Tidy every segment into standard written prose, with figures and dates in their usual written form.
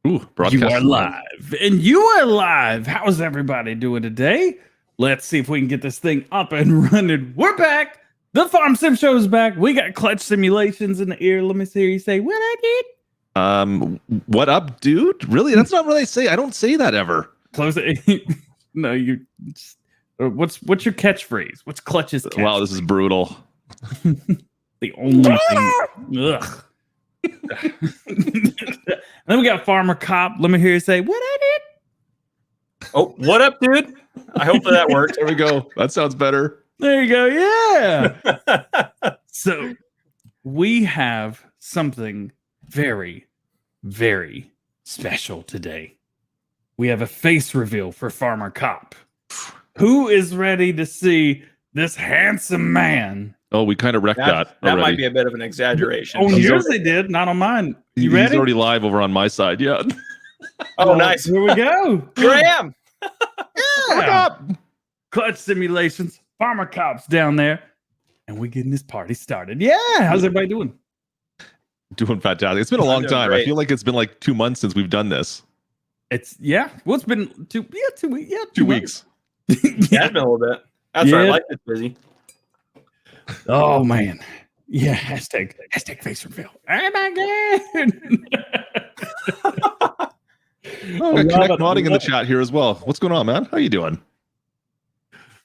Ooh, You are live, and you are live. How's everybody doing today? Let's see if we can get this thing up and running. We're back. The Farm Sim Show is back. We got Klutch simulations in the ear. Let me hear you say, "What I did." What up, dude? Really? That's not what I say. I don't say that ever. Close it. No, you. What's your catchphrase? What's Klutch's catchphrase? Wow, this is brutal. The only thing. Ugh. Then we got Farmer Cop. Let me hear you say, "What I did." Oh, what up, dude? I hope that works. There we go. That sounds better. There you go. Yeah. So we have something very, very special today. We have a face reveal for Farmer Cop. Who is ready to see this handsome man? Oh, we kind of wrecked that. That might be a bit of an exaggeration. On yours they did, not on mine. You ready? He's already live over on my side. Yeah. Oh, nice. Here we go. Here I am. Yeah. Klutch simulations. Farmer Cop's down there. And we're getting this party started. Yeah. How's everybody doing? Doing fantastic. It's been a long doing time. great. I feel like it's been like 2 months since we've done this. Well, it's been 2 weeks. Yeah, 2 weeks. Yeah, it's been a little bit. That's right. Yeah. Life is busy. Oh man. Yeah, hashtag face reveal. Oh my god. Oh, we got Connect Modding in the chat here as well. What's going on, man? How you doing?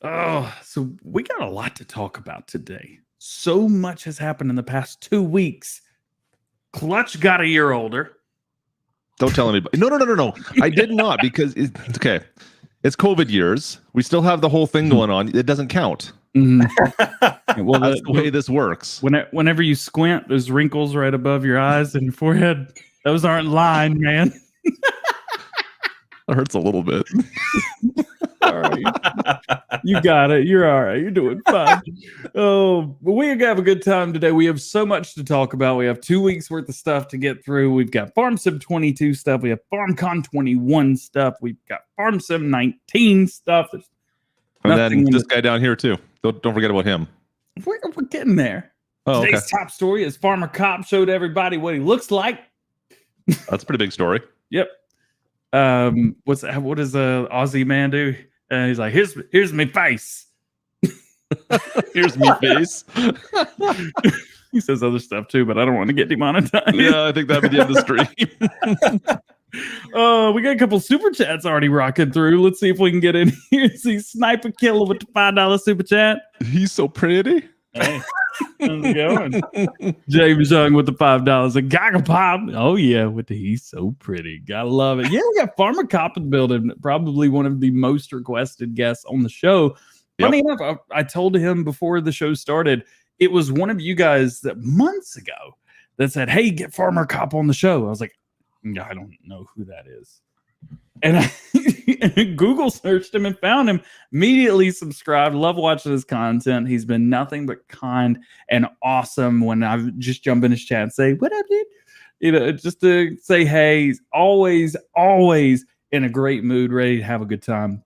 Oh, so we got a lot to talk about today. So much has happened in the past 2 weeks. Klutch got a year older. Don't tell anybody. No. I did not because it's okay. It's COVID years. We still have the whole thing going on. It doesn't count. Well, That's the way this works. Whenever you squint, there's wrinkles right above your eyes and your forehead. Those aren't lined, man. It hurts a little bit. All right. You got it. You're all right. You're doing fine. Oh, but we're gonna have a good time today. We have so much to talk about. We have 2 weeks worth of stuff to get through. We've got Farm Sim 22 stuff. We have FarmCon 21 stuff. We've got Farm Sim 19 stuff. There's And nothing then in this guy down here too. Don't forget about him. We're getting there. Oh, okay. Today's top story is Farmer Cop showed everybody what he looks like. That's a pretty big story. Yep. What does a Aussie man do? He's like, here's my face. Here's me face. He says other stuff too, but I don't want to get demonetized. Yeah, I think that'd be the end of the stream. We got a couple super chats already rocking through. Let's see if we can get in here. See Sniper Killer with the $5 super chat. He's so pretty. Hey, how's it going? James Young with the $5. A Gigapop. Oh yeah, with the he's so pretty. Gotta love it. Yeah, we got Farmer Cop in the building. Probably one of the most requested guests on the show. Yep. Funny enough, I told him before the show started, it was one of you guys that months ago that said, "Hey, get Farmer Cop on the show." I was like, I don't know who that is. And I Google searched him and found him. Immediately subscribed. Love watching his content. He's been nothing but kind and awesome when I just jump in his chat and say, "What up, dude?" You know, just to say, hey, he's always in a great mood, ready to have a good time.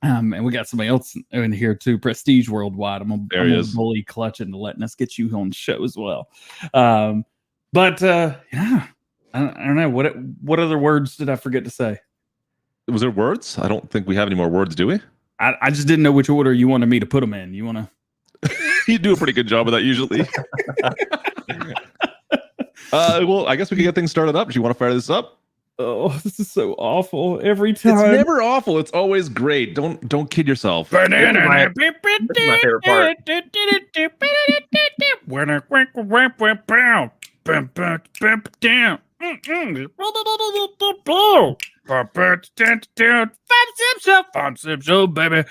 And we got somebody else in here too, Prestige Worldwide. I'm gonna bully Klutch into letting us get you on the show as well. Yeah, I don't know. What other words did I forget to say? Was there words? I don't think we have any more words, do we? I just didn't know which order you wanted me to put them in. You want to? You do a pretty good job of that usually. Well, I guess we can get things started up. Do you want to fire this up? Oh, this is so awful. Every time. It's never awful. It's always great. Don't kid yourself. This is my favorite part. Farm Sim Show, baby.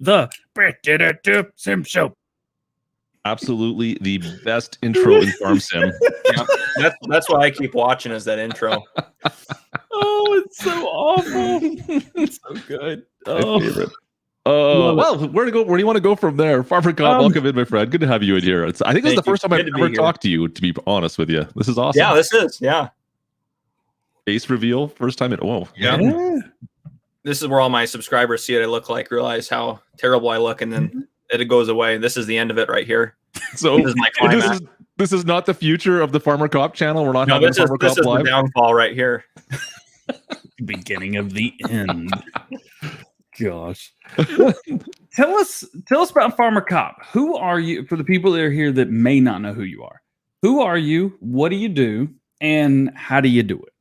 The Sim Show. Absolutely the best intro in Farm Sim. Yeah, that's why I keep watching is that intro. Oh, it's so awful. It's so good. My favorite. Well, where do you want to go from there? Farmer Cop, welcome in, my friend. Good to have you in here. I think this is the first time I've ever talked to you, to be honest with you. This is awesome. Yeah, this is. Yeah. Face reveal, first time. Yeah. This is where all my subscribers see what I look like, realize how terrible I look, and then it goes away. This is the end of it right here. So this is my climax. This is not the future of the Farmer Cop channel. We're not No, having this is Farmer Cop live. the downfall right here. Beginning of the end. Gosh. Tell us about Farmer Cop. Who are you, for the people that are here that may not know who you are? Who are you? What do you do? And how do you do it?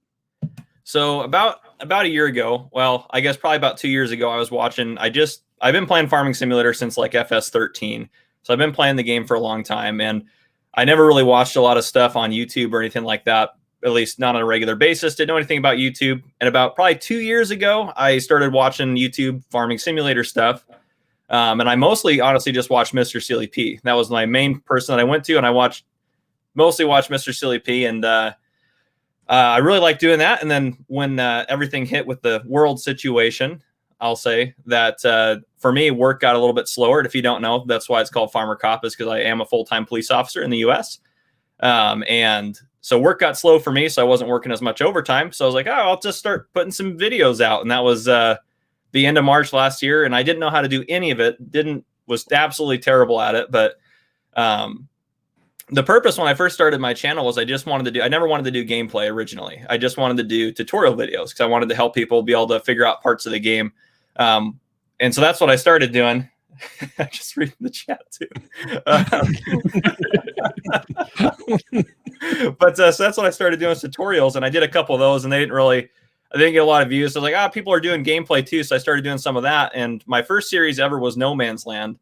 So about a year ago, well, I guess probably about 2 years ago, I was watching. I've been playing Farming Simulator since like FS13. So I've been playing the game for a long time, and I never really watched a lot of stuff on YouTube or anything like that, at least not on a regular basis. Didn't know anything about YouTube. And about probably 2 years ago, I started watching YouTube Farming Simulator stuff. And I mostly, honestly, just watched Mr. Silly P. That was my main person that I went to, and I mostly watched Mr. Silly P. And I really liked doing that. And then when everything hit with the world situation, I'll say that for me, work got a little bit slower. And if you don't know, that's why it's called Farmer Cop, is because I am a full-time police officer in the U.S. And so work got slow for me, so I wasn't working as much overtime. So I was like, oh, I'll just start putting some videos out. And that was the end of March last year. And I didn't know how to do any of it. Was absolutely terrible at it. But the purpose when I first started my channel was I never wanted to do gameplay originally. I just wanted to do tutorial videos because I wanted to help people be able to figure out parts of the game. And so that's what I started doing. I just read the chat too. But so that's what I started doing, tutorials, and I did a couple of those, and I didn't get a lot of views. So I was like, people are doing gameplay too. So I started doing some of that. And my first series ever was No Man's Land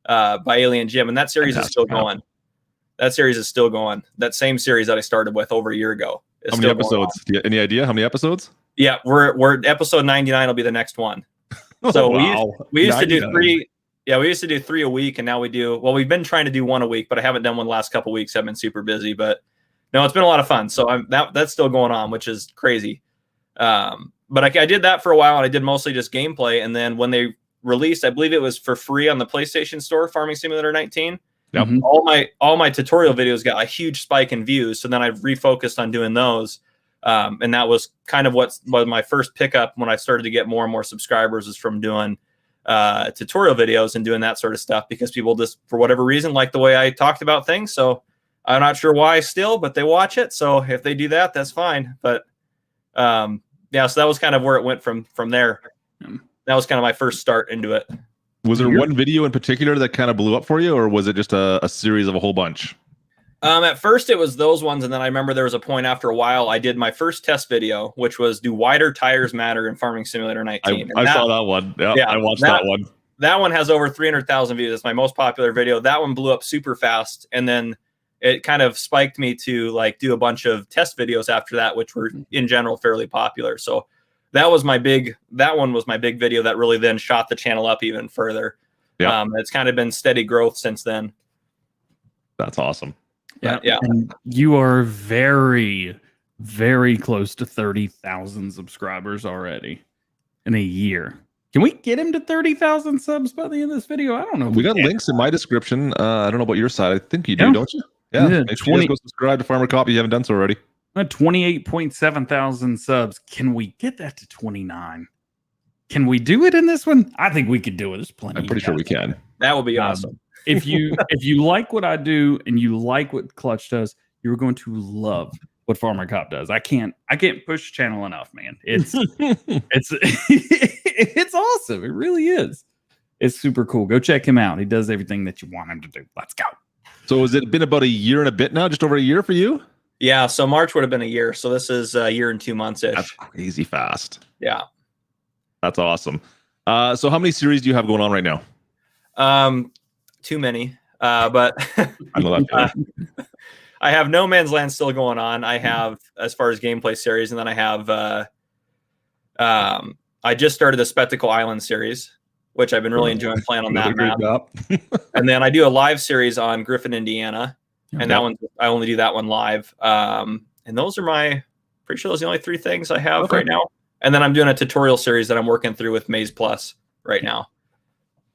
by Alien Jim. And that series is still going. That series is still going. That same series that I started with over a year ago. How many episodes? Any idea how many episodes? Yeah, we're episode 99 will be the next one. So we used to do 3. Yeah, we used to do 3 a week, and now we've been trying to do 1 a week, but I haven't done one the last couple of weeks. I've been super busy, but no, it's been a lot of fun. So that's still going on, which is crazy. But I did that for a while, and I did mostly just gameplay. And then when they released, I believe it was for free on the PlayStation Store, Farming Simulator 19. Yep. All my tutorial videos got a huge spike in views. So then I refocused on doing those. And that was kind of what was my first pickup when I started to get more and more subscribers, is from doing tutorial videos and doing that sort of stuff, because people just, for whatever reason, like the way I talked about things. So I'm not sure why still, but they watch it. So if they do that, that's fine. But yeah, so that was kind of where it went from there. That was kind of my first start into it. Was there one video in particular that kind of blew up for you, or was it just a series of a whole bunch? At first it was those ones, and then I remember there was a point after a while I did my first test video, which was, do wider tires matter in Farming Simulator 19? I saw that one. Yeah, I watched that one. That one has over 300,000 views. It's my most popular video. That one blew up super fast, and then it kind of spiked me to like do a bunch of test videos after that, which were in general fairly popular. So that one was my big video that really then shot the channel up even further. Yeah. It's kind of been steady growth since then. That's awesome. Yeah. And you are very, very close to 30,000 subscribers already in a year. Can we get him to 30,000 subs by the end of this video? I don't know. We got links in my description. I don't know about your side. I think you do, don't you? Yeah. Make sure you guys go subscribe to Farmer Cop if you haven't done so already. 28.7 thousand subs. Can we get that to 29? Can we do it in this one? I think we could do it. There's plenty. I'm pretty sure we can. That would be awesome. If you like what I do and you like what Klutch does, you're going to love what Farmer Cop does. I can't push channel enough, man. It's it's awesome. It really is. It's super cool. Go check him out. He does everything that you want him to do. Let's go. So has it been about a year and a bit now? Just over a year for you? Yeah. So March would have been a year. So this is a year and 2 months ish. That's crazy fast. Yeah. That's awesome. So how many series do you have going on right now? Too many. But I know that. I have No Man's Land still going on. I have, as far as gameplay series, and then I have I just started the Spectacle Island series, which I've been really enjoying playing on that map. And then I do a live series on Griffin, Indiana. And that one, I only do that one live. And those are pretty sure those are the only 3 things I have right now. And then I'm doing a tutorial series that I'm working through with Maze Plus right now.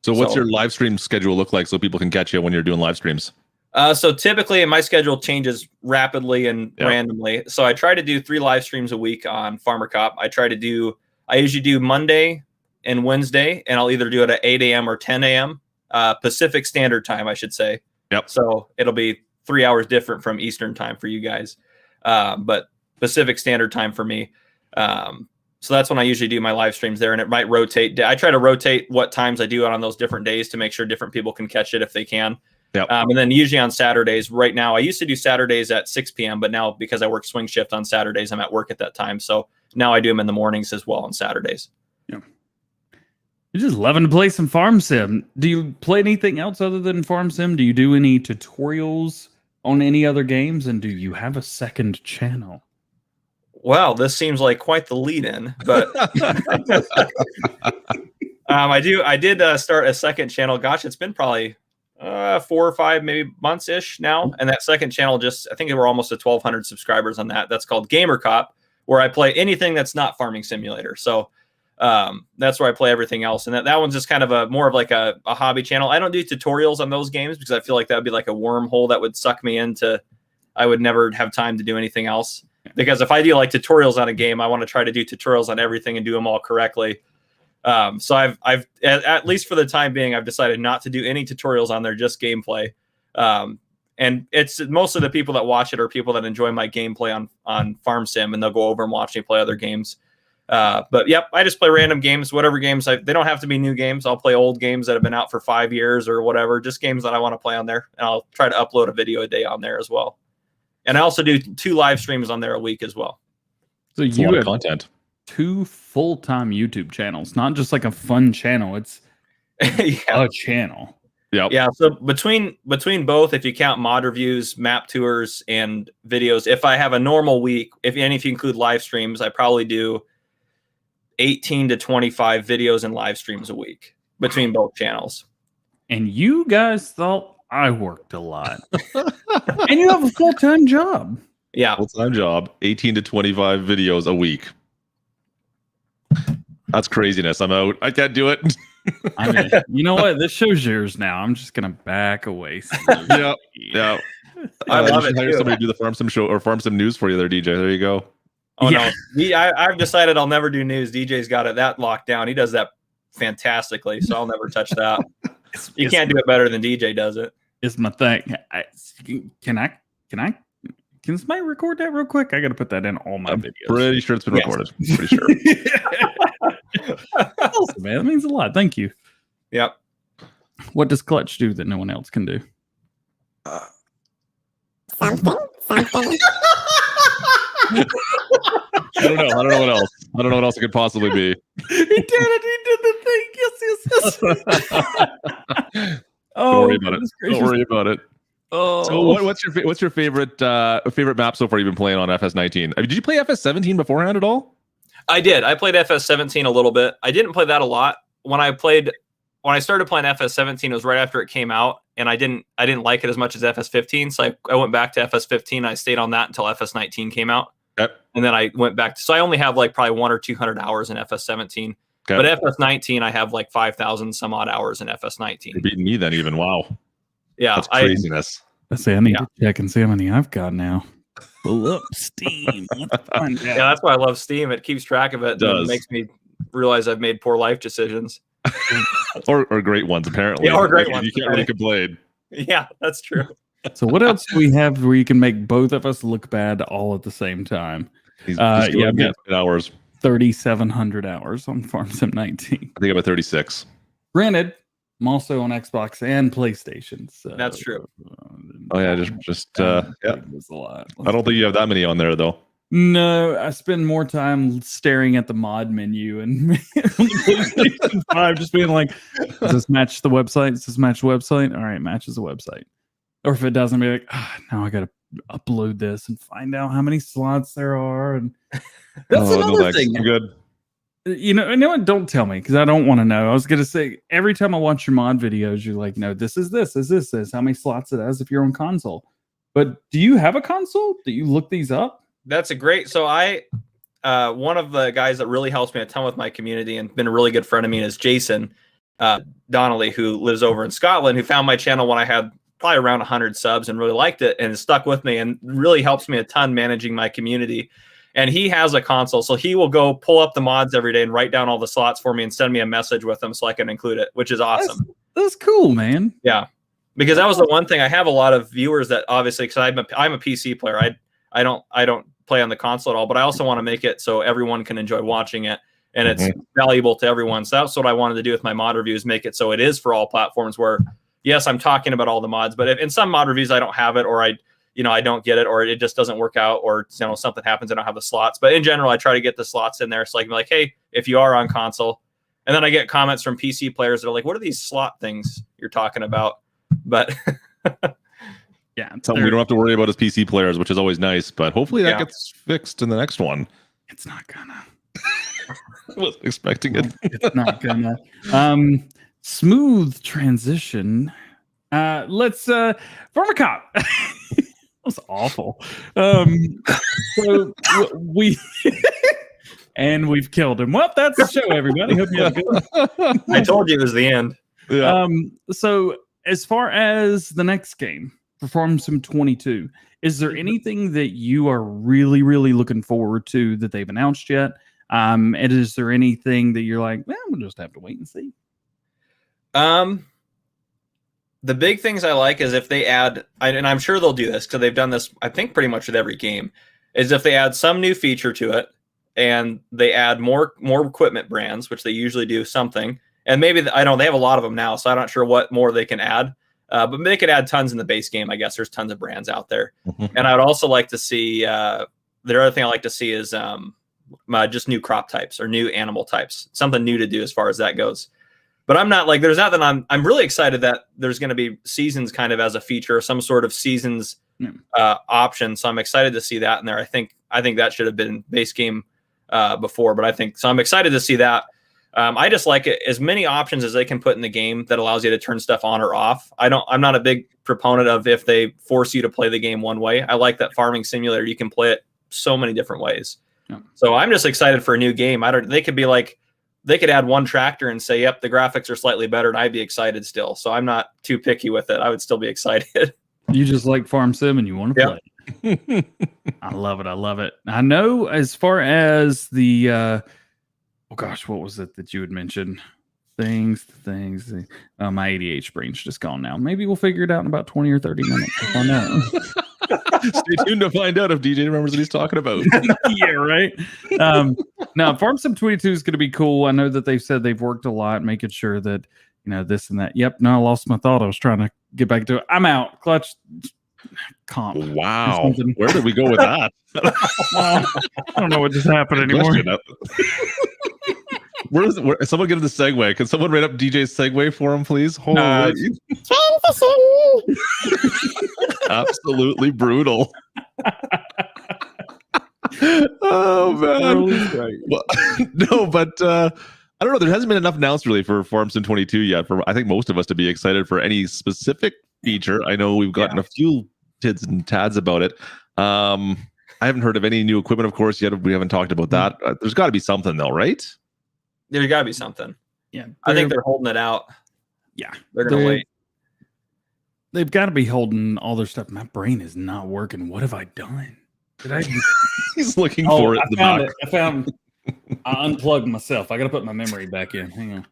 So what's your live stream schedule look like so people can catch you when you're doing live streams? So typically my schedule changes rapidly and randomly. So I try to do 3 live streams a week on Farmer Cop. I usually do Monday and Wednesday, and I'll either do it at 8 a.m. or 10 a.m. Pacific Standard Time, I should say. Yep. So it'll be 3 hours different from Eastern time for you guys, but Pacific Standard Time for me. So that's when I usually do my live streams there, and it might rotate. I try to rotate what times I do it on those different days to make sure different people can catch it if they can. Yep. And then usually on Saturdays, right now, I used to do Saturdays at 6 p.m., but now because I work swing shift on Saturdays, I'm at work at that time. So now I do them in the mornings as well on Saturdays. Yeah. You're just loving to play some Farm Sim. Do you play anything else other than Farm Sim? Do you do any tutorials on any other games? And do you have a second channel? Well, this seems like quite the lead-in, but I did start a second channel. Gosh, it's been probably 4 or 5 maybe months-ish now. And that second channel I think we're almost at 1,200 subscribers on that. That's called Gamer Cop, where I play anything that's not Farming Simulator. So that's where I play everything else. And that one's just kind of more of like a hobby channel. I don't do tutorials on those games because I feel like that would be like a wormhole that would suck me into, I would never have time to do anything else. Because if I do like tutorials on a game, I want to try to do tutorials on everything and do them all correctly. So I've at least for the time being, I've decided not to do any tutorials on there, just gameplay. And it's most of the people that watch it are people that enjoy my gameplay on Farm Sim, and they'll go over and watch me play other games. But yep, I just play random games, whatever games. They don't have to be new games. I'll play old games that have been out for 5 years or whatever, just games that I want to play on there. And I'll try to upload a video a day on there as well. And I also do 2 live streams on there a week as well. So you have content. 2 full-time YouTube channels, not just like a fun channel. It's a channel. Yep. Yeah. So between both, if you count mod reviews, map tours, and videos, if I have a normal week, if you include live streams, I probably do 18 to 25 videos and live streams a week between both channels. And you guys thought I worked a lot. And you have a full-time job. Yeah. Full-time job, 18 to 25 videos a week. That's craziness. I'm out. I can't do it. I mean, you know what? This show's yours now. I'm just going to back away. Yeah. I love it. Hire somebody to do the Farm Sim show or Farm Sim news for you there, DJ. There you go. Oh, yeah. No. I've decided I'll never do news. DJ's got that locked down. He does that fantastically, so I'll never touch that. You can't do it better than DJ does it. It's my thing. Can somebody record that real quick? I got to put that in all my videos. Pretty sure it's been recorded. Pretty sure. Awesome, man. That means a lot. Thank you. Yep. What does Klutch do that no one else can do? Something. I don't know what else. I don't know what else it could possibly be. He did it. He did the thing. Yes. Don't worry about it. Don't worry about it. Oh. So what's your favorite map so far you've been playing on FS19? I mean, did you play FS17 beforehand at all? I did. I played FS17 a little bit. I didn't play that a lot. When I started playing FS17, it was right after it came out, and I didn't like it as much as FS15. So I went back to FS15. I stayed on that until FS19 came out. Yep. And then I went back. So I only have like probably 100 or 200 hours in FS17. Okay. But FS19, I have like 5,000 some odd hours in FS19. You're beating me then even. Wow. Yeah. That's craziness. I say I need to check and see how many I've got now. Pull up Steam. Yeah, that's why I love Steam. It keeps track of it. It makes me realize I've made poor life decisions. or great ones, apparently. Yeah, or great ones. You can't really complain. Yeah, that's true. So what else do we have where you can make both of us look bad all at the same time? I've got hours. 3,700 hours on Farm Sim 19. I think I'm at 36. Granted, I'm also on Xbox and PlayStation. So that's true. Oh yeah, just yeah. That's a lot. I don't think you have that many on there though. No, I spend more time staring at the mod menu and PlayStation 5, just being like, does this match the website? Does this match the website? All right, matches the website. Or if it doesn't, be like, now I got to upload this and find out how many slots there are. And that's another thing. I'm good. You know what? Don't tell me because I don't want to know. I was going to say, every time I watch your mod videos, you're like, no, this is how many slots it has if you're on console. But do you have a console? Do you look these up? That's a great. So one of the guys that really helps me a ton with my community and been a really good friend of mine is Jason Donnelly, who lives over in Scotland, who found my channel when I had probably around 100 subs and really liked it and stuck with me and really helps me a ton managing my community. And he has a console, so he will go pull up the mods every day and write down all the slots for me and send me a message with them so I can include it, which is awesome. That's cool, man. Yeah. Because that was the one thing. I have a lot of viewers that obviously, because I'm a PC player. I don't play on the console at all, but I also want to make it so everyone can enjoy watching it and it's valuable to everyone. So that's what I wanted to do with my mod reviews, make it so it is for all platforms where, yes, I'm talking about all the mods, but if in some mod reviews I don't have it, or I don't get it, or it just doesn't work out, or something happens, I don't have the slots. But in general, I try to get the slots in there so I can be like, hey, if you are on console. And then I get comments from PC players that are like, what are these slot things you're talking about? But yeah, something we don't have to worry about as PC players, which is always nice. But hopefully that gets fixed in the next one. It's not gonna. I wasn't expecting it. It's not gonna. Smooth transition. Let's Farmer Cop. That was awful. So we and we've killed him. Well, that's the show, everybody. Hope you have a good one. I told you it was the end. Yeah. So as far as the next game, Farm Sim 22, is there anything that you are really, really looking forward to that they've announced yet? And is there anything that you're like, well, we'll just have to wait and see? The big things I like is if they add, and I'm sure they'll do this because they've done this, I think, pretty much with every game, is if they add some new feature to it and they add more equipment brands, which they usually do something. And maybe, I know they have a lot of them now, so I'm not sure what more they can add. But they could add tons in the base game. I guess there's tons of brands out there. And I would also like to see, the other thing I like to see is just new crop types or new animal types, something new to do as far as that goes. But I'm not like, there's not that I'm really excited that there's going to be seasons kind of as a feature, some sort of seasons option. So I'm excited to see that in there. I think that should have been base game before, but I'm excited to see that. I just like it, as many options as they can put in the game that allows you to turn stuff on or off. I'm not a big proponent of if they force you to play the game one way. I like that farming simulator. You can play it so many different ways. Yeah. So I'm just excited for a new game. They could be like, they could add one tractor and say, yep, the graphics are slightly better, and I'd be excited still. So I'm not too picky with it. I would still be excited. You just like Farm Sim and you want to play. I love it. I love it. I know as far as the, oh gosh, what was it that you had mentioned? Things. My ADH brain's just gone now. Maybe we'll figure it out in about 20 or 30 minutes. We'll find out. Stay tuned to find out if DJ remembers what he's talking about. Yeah, right. Now, Farm Sim 22 is going to be cool. I know that they've said they've worked a lot making sure that, this and that. Yep, no, I lost my thought. I was trying to get back to it. I'm out. Clutch. Comp. Wow. Where did we go with that? I don't know what just happened anymore. Where someone get the segue? Can someone write up DJ's segue for him, please? Holy. Absolutely brutal. Oh man. Well, no, but I don't know. There hasn't been enough announced really for Farm Sim 22 yet. For I think most of us to be excited for any specific feature. I know we've gotten a few tids and tads about it. I haven't heard of any new equipment, of course, yet. We haven't talked about that. There's got to be something though, right? There's got to be something. Yeah, I think they're holding it out. Yeah, they're gonna wait. They've got to be holding all their stuff. My brain is not working. What have I done? Did I? He's looking for it. I found. I unplugged myself. I got to put my memory back in. Hang on.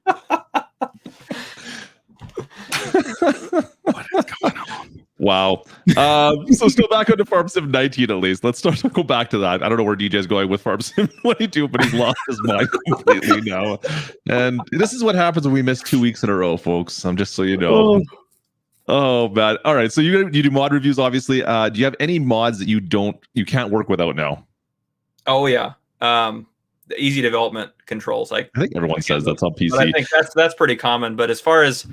What is going on? Wow. So still back on to Farm Sim 19 at least. Let's go back to that. I don't know where DJ's going with Farm Sim 22, but he's lost his mind completely now. And this is what happens when we miss 2 weeks in a row, folks. I'm just so you know. Oh man. All right. So you do mod reviews, obviously. Do you have any mods that you can't work without now? Oh yeah. The easy development controls. I think everyone says that's on PC. But I think that's pretty common. But as far as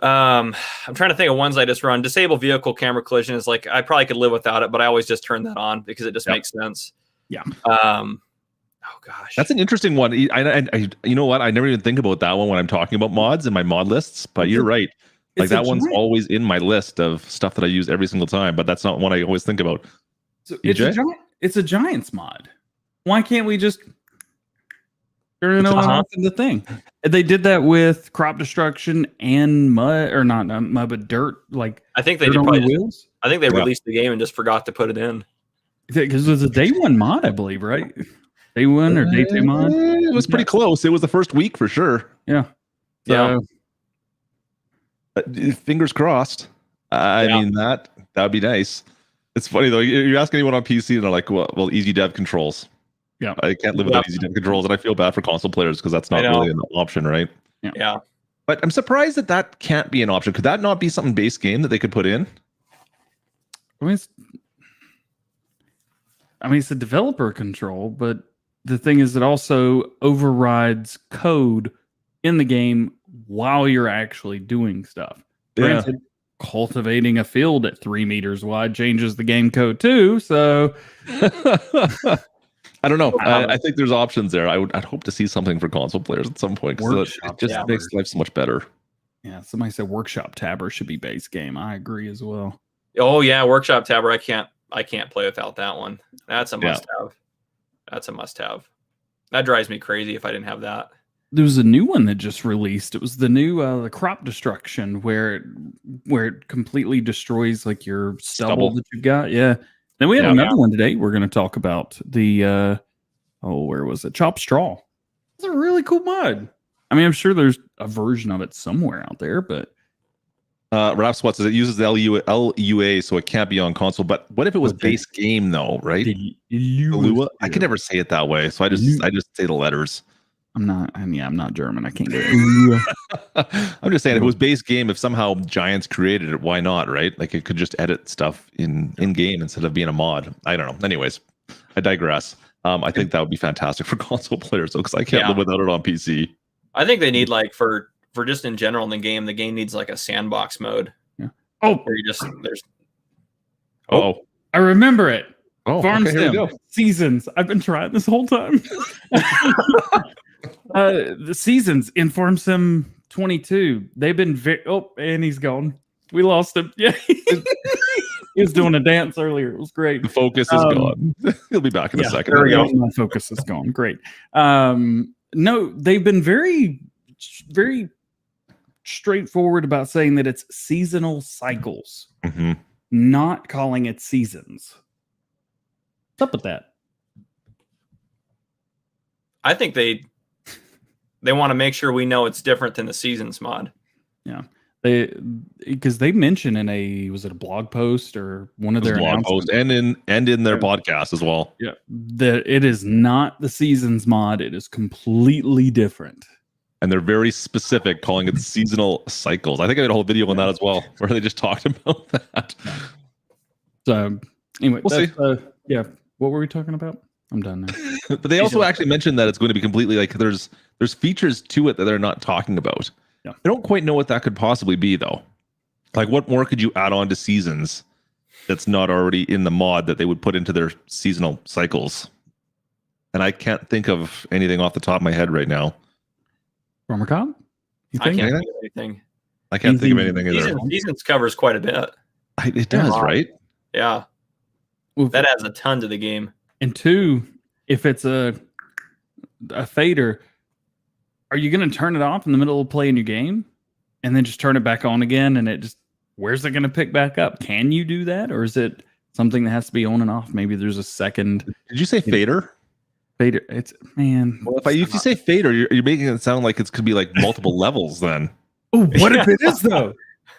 I'm trying to think of ones I just run. Disable vehicle camera collision is like, I probably could live without it, but I always just turn that on because it just makes sense. Yeah. Oh gosh, that's an interesting one. I you know what? I never even think about that one when I'm talking about mods in my mod lists. But you're right. Like that one's always in my list of stuff that I use every single time. But that's not one I always think about. So it's a Giants mod. Why can't we just turn it on in the thing? They did that with crop destruction and mud, or not mud, but dirt. Like I think they did probably wheels. I think they released the game and just forgot to put it in. Because it was a day one mod, I believe, right? Day one or day two mod? It was pretty close. It was the first week for sure. Yeah. Yeah. Fingers crossed. I mean, that would be nice. It's funny though. You ask anyone on PC, and they're like, "Well, easy dev controls." Yeah, I can't live without easy dev controls, and I feel bad for console players because that's not really an option, right? Yeah. But I'm surprised that can't be an option. Could that not be something base game that they could put in? I mean, it's a developer control, but the thing is, it also overrides code in the game while you're actually doing stuff. Granted, cultivating a field at 3 meters wide changes the game code too. So I don't know. I think there's options there. I'd hope to see something for console players at some point because it just makes life so much better. Yeah, somebody said Workshop Tabber should be base game. I agree as well. Oh yeah, Workshop Tabber. I can't play without that one. That's a must-have. That's a must-have. That drives me crazy if I didn't have that. There was a new one that just released. It was the new the crop destruction where it completely destroys like your stubble that you've got. Yeah. Then we have another one today. We're going to talk about the where was it? Chop Straw. It's a really cool mod. I mean, I'm sure there's a version of it somewhere out there, but Ralph Swat says it uses LUA, so it can't be on console. But what if it was base game though, right? Lua? I can never say it that way, so I just say the letters. I'm not German. I can't do it. I'm just saying, if it was base game, if somehow Giants created it, why not, right? Like it could just edit stuff in game instead of being a mod. I don't know. Anyways, I digress. I think that would be fantastic for console players, though, because I can't live without it on PC. I think they need like for just in general in the game needs like a sandbox mode. Yeah. Where you just I remember it. Farm Sim Seasons. I've been trying this whole time. The Seasons in Farm Sim 22. They've been and he's gone. We lost him. Yeah. He was doing a dance earlier. It was great. The focus is gone. He'll be back in a second. There we go. My focus is gone. Great. No, they've been very, very straightforward about saying that it's seasonal cycles, not calling it seasons. What's up with that? I think they want to make sure we know it's different than the seasons mod. Yeah. Because they mentioned in a blog post or one of their blog posts and in their podcast as well. Yeah, that it is not the seasons mod. It is completely different. And they're very specific, calling it seasonal cycles. I think I did a whole video on that as well, where they just talked about that. So anyway, we'll see. What were we talking about? I'm done now. But they also actually mentioned that it's going to be completely like there's features to it that they're not talking about. Yeah. I don't quite know what that could possibly be though. Like what more could you add on to seasons that's not already in the mod that they would put into their seasonal cycles? And I can't think of anything off the top of my head right now. Farmer Cobb? I can't think of anything. I can't think of anything either. Seasons covers quite a bit. It does, right? Yeah. That adds a ton to the game. And two, if it's a fader, are you going to turn it off in the middle of playing your game and then just turn it back on again? And where's it going to pick back up? Can you do that? Or is it something that has to be on and off? Maybe there's a second. Did you say fader? Fader. It's, man. Well, if you say fader, you're making it sound like it could be like multiple levels then. Oh, what if it is though?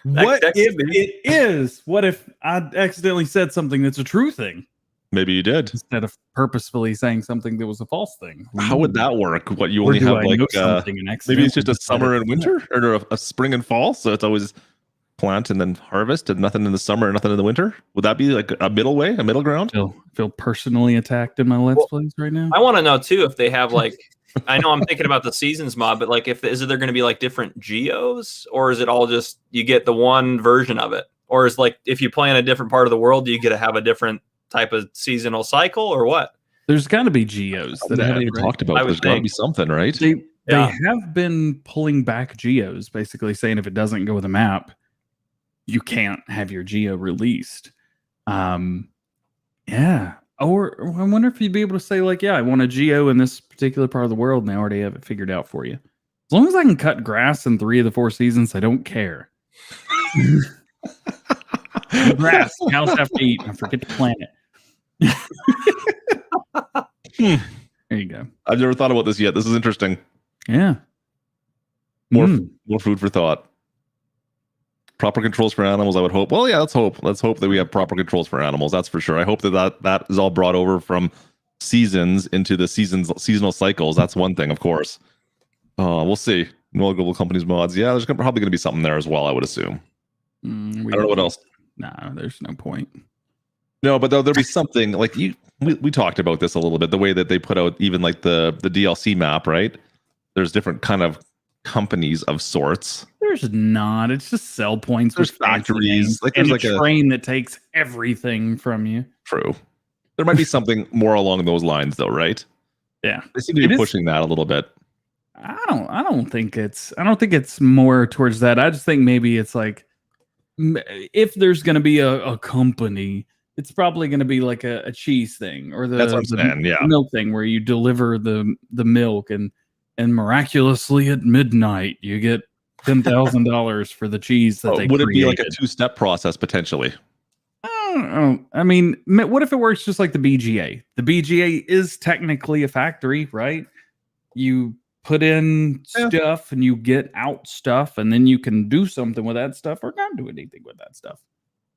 What if it is? What if I accidentally said something that's a true thing? Maybe you did. Instead of purposefully saying something that was a false thing. How would that work? What, you only have like maybe it's just a summer and winter, or a spring and fall, so it's always plant and then harvest and nothing in the summer and nothing in the winter? Would that be like a middle way, a middle ground? Feel personally attacked in my Let's Plays right now. I want to know too if they have like I know I'm thinking about the seasons mod, but like is there going to be like different geos, or is it all just you get the one version of it? Or is like if you play in a different part of the world, do you get to have a different type of seasonal cycle or what? There's got to be geos that I haven't even talked about. There's got to be something, right? They have been pulling back geos, basically saying if it doesn't go with a map, you can't have your geo released. Yeah. Or I wonder if you'd be able to say like, yeah, I want a geo in this particular part of the world, and they already have it figured out for you. As long as I can cut grass in 3 of the 4 seasons, I don't care. Grass, cows have to eat. I forget to plant it. There you go. I've never thought about this yet. This is interesting. Yeah. More food for thought. proper controls for animals, I would hope. Well, yeah, let's hope that we have proper controls for animals. That's for sure. I hope that is all brought over from seasons into the seasonal cycles. That's one thing, of course. We'll see. No global companies mods. Yeah, there's probably going to be something there as well, I would assume. I don't know what else. No, there's no point. No, but there'll be something like we talked about this a little bit. The way that they put out even like the DLC map, right? There's different kind of companies of sorts. There's not. It's just sell points. There's factories. Like there's like a train that takes everything from you. True. There might be something more along those lines, though, right? Yeah, they seem to be pushing that a little bit. I don't think it's more towards that. I just think maybe it's like if there's going to be a company, it's probably going to be like a cheese thing or the milk thing where you deliver the milk and miraculously at midnight you get $10,000 for the cheese that they would it created. be like a 2-step process potentially? I don't know. I mean, what if it works just like the BGA? The BGA is technically a factory, right? You put in stuff and you get out stuff, and then you can do something with that stuff or not do anything with that stuff.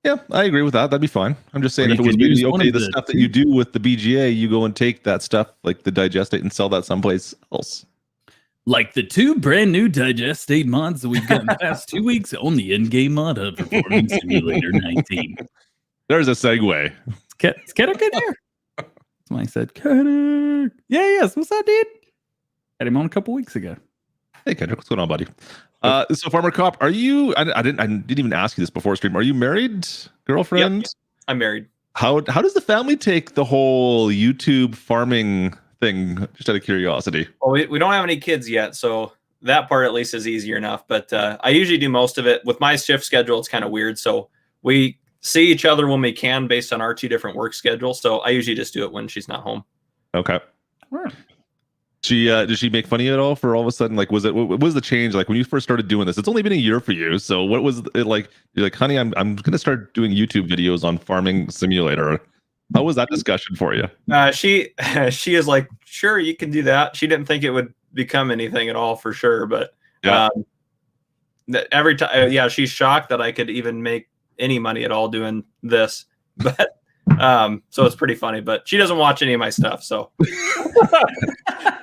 Yeah, I agree with that. That'd be fine. I'm just saying if it was maybe the stuff that you do with the BGA, you go and take that stuff, like the digestate, and sell that someplace else. Like the 2 brand new digestate mods that we've got in the past 2 weeks on the in-game mod of Performance Simulator 19. There's a segue. Is Kedrick in here? Somebody said, Kedrick. Yeah, yes. What's up, dude? Had him on a couple weeks ago. Hey, Kedrick, what's going on, buddy? So, Farmer Cop, are you? I didn't even ask you this before stream. Are you married, girlfriend? Yep. I'm married. How does the family take the whole YouTube farming thing? Just out of curiosity. Well, we don't have any kids yet, so that part at least is easier enough. But I usually do most of it with my shift schedule. It's kind of weird, so we see each other when we can based on our 2 different work schedules. So I usually just do it when she's not home. Okay. Right. Did she make fun of you at all for all of a sudden? Like, what was the change? Like when you first started doing this, it's only been a year for you. So what was it like? You're like, honey, I'm going to start doing YouTube videos on Farming Simulator. How was that discussion for you? She is like, sure, you can do that. She didn't think it would become anything at all for sure. But every time, she's shocked that I could even make any money at all doing this. But so it's pretty funny, but she doesn't watch any of my stuff, so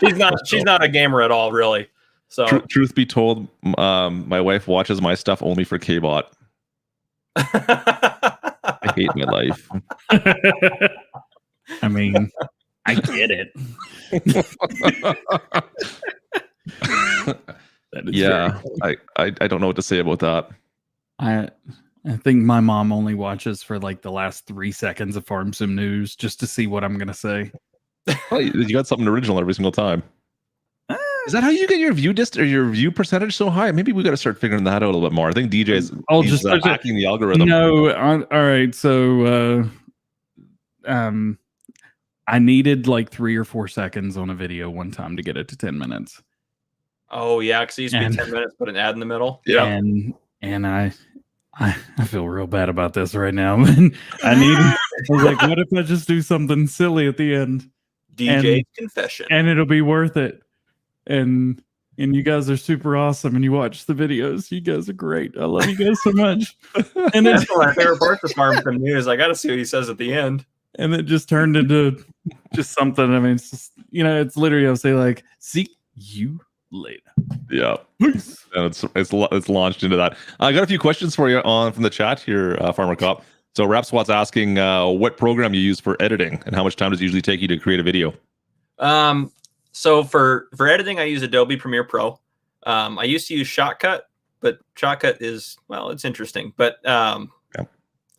she's not a gamer at all, really. So truth be told, my wife watches my stuff only for K-Bot. I hate my life. I mean, I get it. Yeah, I don't know what to say about that. I think my mom only watches for like the last 3 seconds of Farm Sim news just to see what I'm going to say. Well, you got something original every single time. Is that how you get your view or your view percentage so high? Maybe we got to start figuring that out a little bit more. I think DJ's hacking the algorithm. No, all right. So I needed like 3 or 4 seconds on a video one time to get it to 10 minutes. Oh yeah, because it used to be 10 minutes, put an ad in the middle. Yeah, and I feel real bad about this right now. I was like, what if I just do something silly at the end? DJ's confession. And it'll be worth it. And you guys are super awesome and you watch the videos. You guys are great. I love you guys so much. And that's one of my favorite parts of Farm Sim News. I got to see what he says at the end. And it just turned into just something. I mean, it's just, it's literally, I'll say like, see you later. Yeah. And it's launched into that. I got a few questions for you from the chat here, Farmer Cop. So Rapswat's asking what program you use for editing and how much time does it usually take you to create a video? So for editing, I use Adobe Premiere Pro. I used to use Shotcut, but Shotcut is, well, it's interesting. But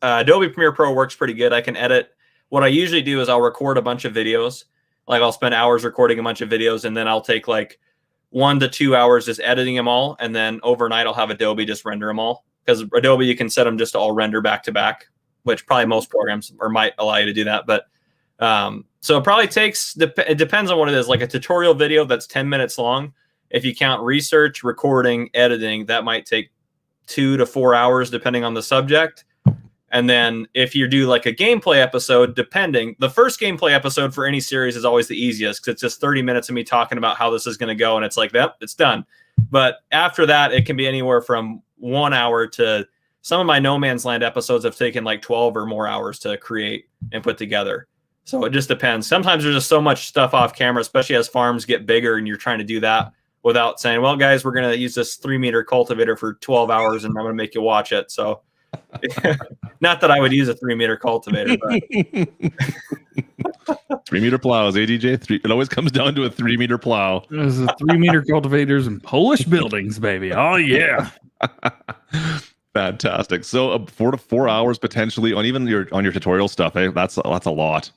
Adobe Premiere Pro works pretty good. I can edit. What I usually do is I'll record a bunch of videos. Like I'll spend hours recording a bunch of videos, and then I'll take like 1 to 2 hours just editing them all. And then overnight, I'll have Adobe just render them all. Because Adobe, you can set them just to all render back to back, which probably most programs might allow you to do that. But so it probably takes, it depends on what it is. Like a tutorial video that's 10 minutes long. If you count research, recording, editing, that might take 2 to 4 hours, depending on the subject. And then if you do like a gameplay episode, depending, the first gameplay episode for any series is always the easiest because it's just 30 minutes of me talking about how this is going to go. And it's like, yep, it's done. But after that, it can be anywhere from 1 hour to some of my No Man's Land episodes have taken like 12 or more hours to create and put together. So it just depends. Sometimes there's just so much stuff off camera, especially as farms get bigger and you're trying to do that without saying, well, guys, we're going to use this 3-meter cultivator for 12 hours and I'm going to make you watch it. So not that I would use a 3-meter cultivator, but 3-meter plows, DJ. It always comes down to a 3-meter plow. There's a 3-meter cultivators and Polish buildings, baby. Oh yeah. Fantastic. So 4 to 4 hours potentially on even your tutorial stuff. That's a lot.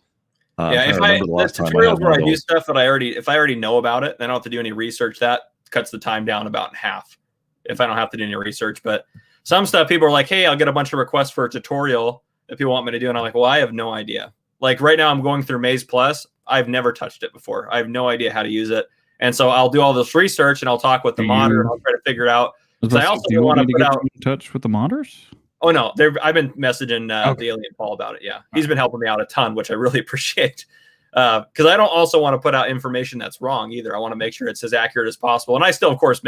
Yeah, if the tutorials where I do stuff that if I already know about it, then I don't have to do any research. That cuts the time down about in half if I don't have to do any research. But some stuff, people are like, hey, I'll get a bunch of requests for a tutorial that people want me to do. And I'm like, well, I have no idea. Like right now I'm going through Maze Plus. I've never touched it before. I have no idea how to use it. And so I'll do all this research and I'll talk with the modder and I'll try to figure it out. I also want to put out in touch with the modders. Oh no, I've been messaging the Alien Paul about it. Yeah, he's been helping me out a ton, which I really appreciate. Because I don't also want to put out information that's wrong either. I want to make sure it's as accurate as possible. And I still, of course,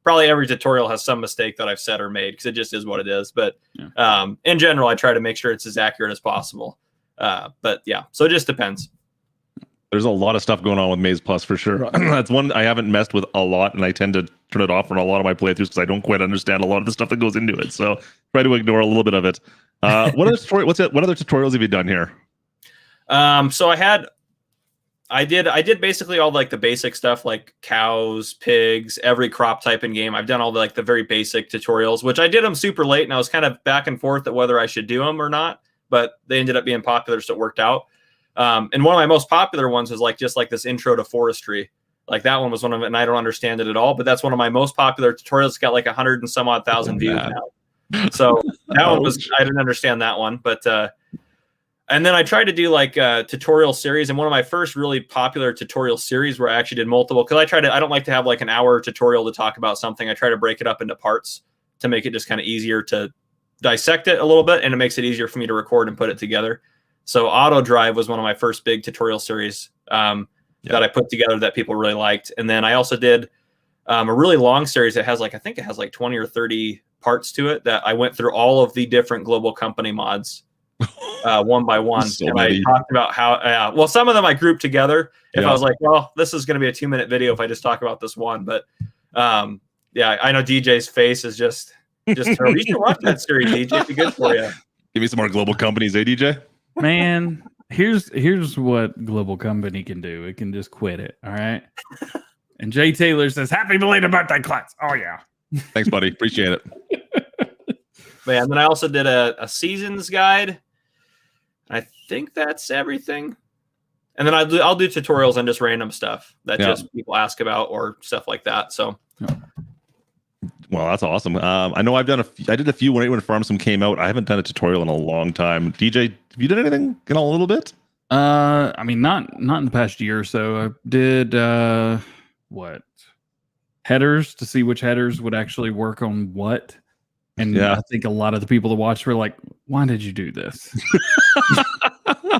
probably every tutorial has some mistake that I've said or made because it just is what it is. But in general, I try to make sure it's as accurate as possible. But yeah, so it just depends. There's a lot of stuff going on with Maze Plus for sure. That's one I haven't messed with a lot, and I tend to turn it off on a lot of my playthroughs because I don't quite understand a lot of the stuff that goes into it. So try to ignore a little bit of it. What other tutorials have you done here? So I did basically all like the basic stuff like cows, pigs, every crop type in game. I've done all the very basic tutorials, which I did them super late, and I was kind of back and forth at whether I should do them or not. But they ended up being popular, so it worked out. And one of my most popular ones was just this intro to forestry. Like that one was one of it, and I don't understand it at all. But that's one of my most popular tutorials. It's got like 100 and some odd thousand views now. So that one I didn't understand that one, but and then I tried to do like a tutorial series, and one of my first really popular tutorial series where I actually did multiple, because I don't like to have like an hour tutorial to talk about something. I try to break it up into parts to make it just kind of easier to dissect it a little bit, and it makes it easier for me to record and put it together. So Auto Drive was one of my first big tutorial series that I put together that people really liked. And then I also did a really long series that has I think it has like 20 or 30 parts to it that I went through all of the different global company mods one by one. So and many. I talked about how, well, some of them I grouped together. If I was like, well, this is going to be a 2-minute video if I just talk about this one. But yeah, I know DJ's face is just terrible. You should watch that series, DJ. It'd be good for you. Give me some more global companies, DJ? Man, here's what global company can do. It can just quit it. All right. And Jay Taylor says, "Happy belated birthday, Klutch." Oh yeah. Thanks, buddy. Appreciate it. But yeah, and then I also did a seasons guide. I think that's everything. And then I'll do tutorials on just random stuff that just people ask about or stuff like that. So. Well, that's awesome. I know I did a few when Farmsim came out. I haven't done a tutorial in a long time. DJ, have you done anything in a little bit? I mean, not in the past year or so. I did headers to see which headers would actually work on what. And I think a lot of the people that watched were like, "Why did you do this?"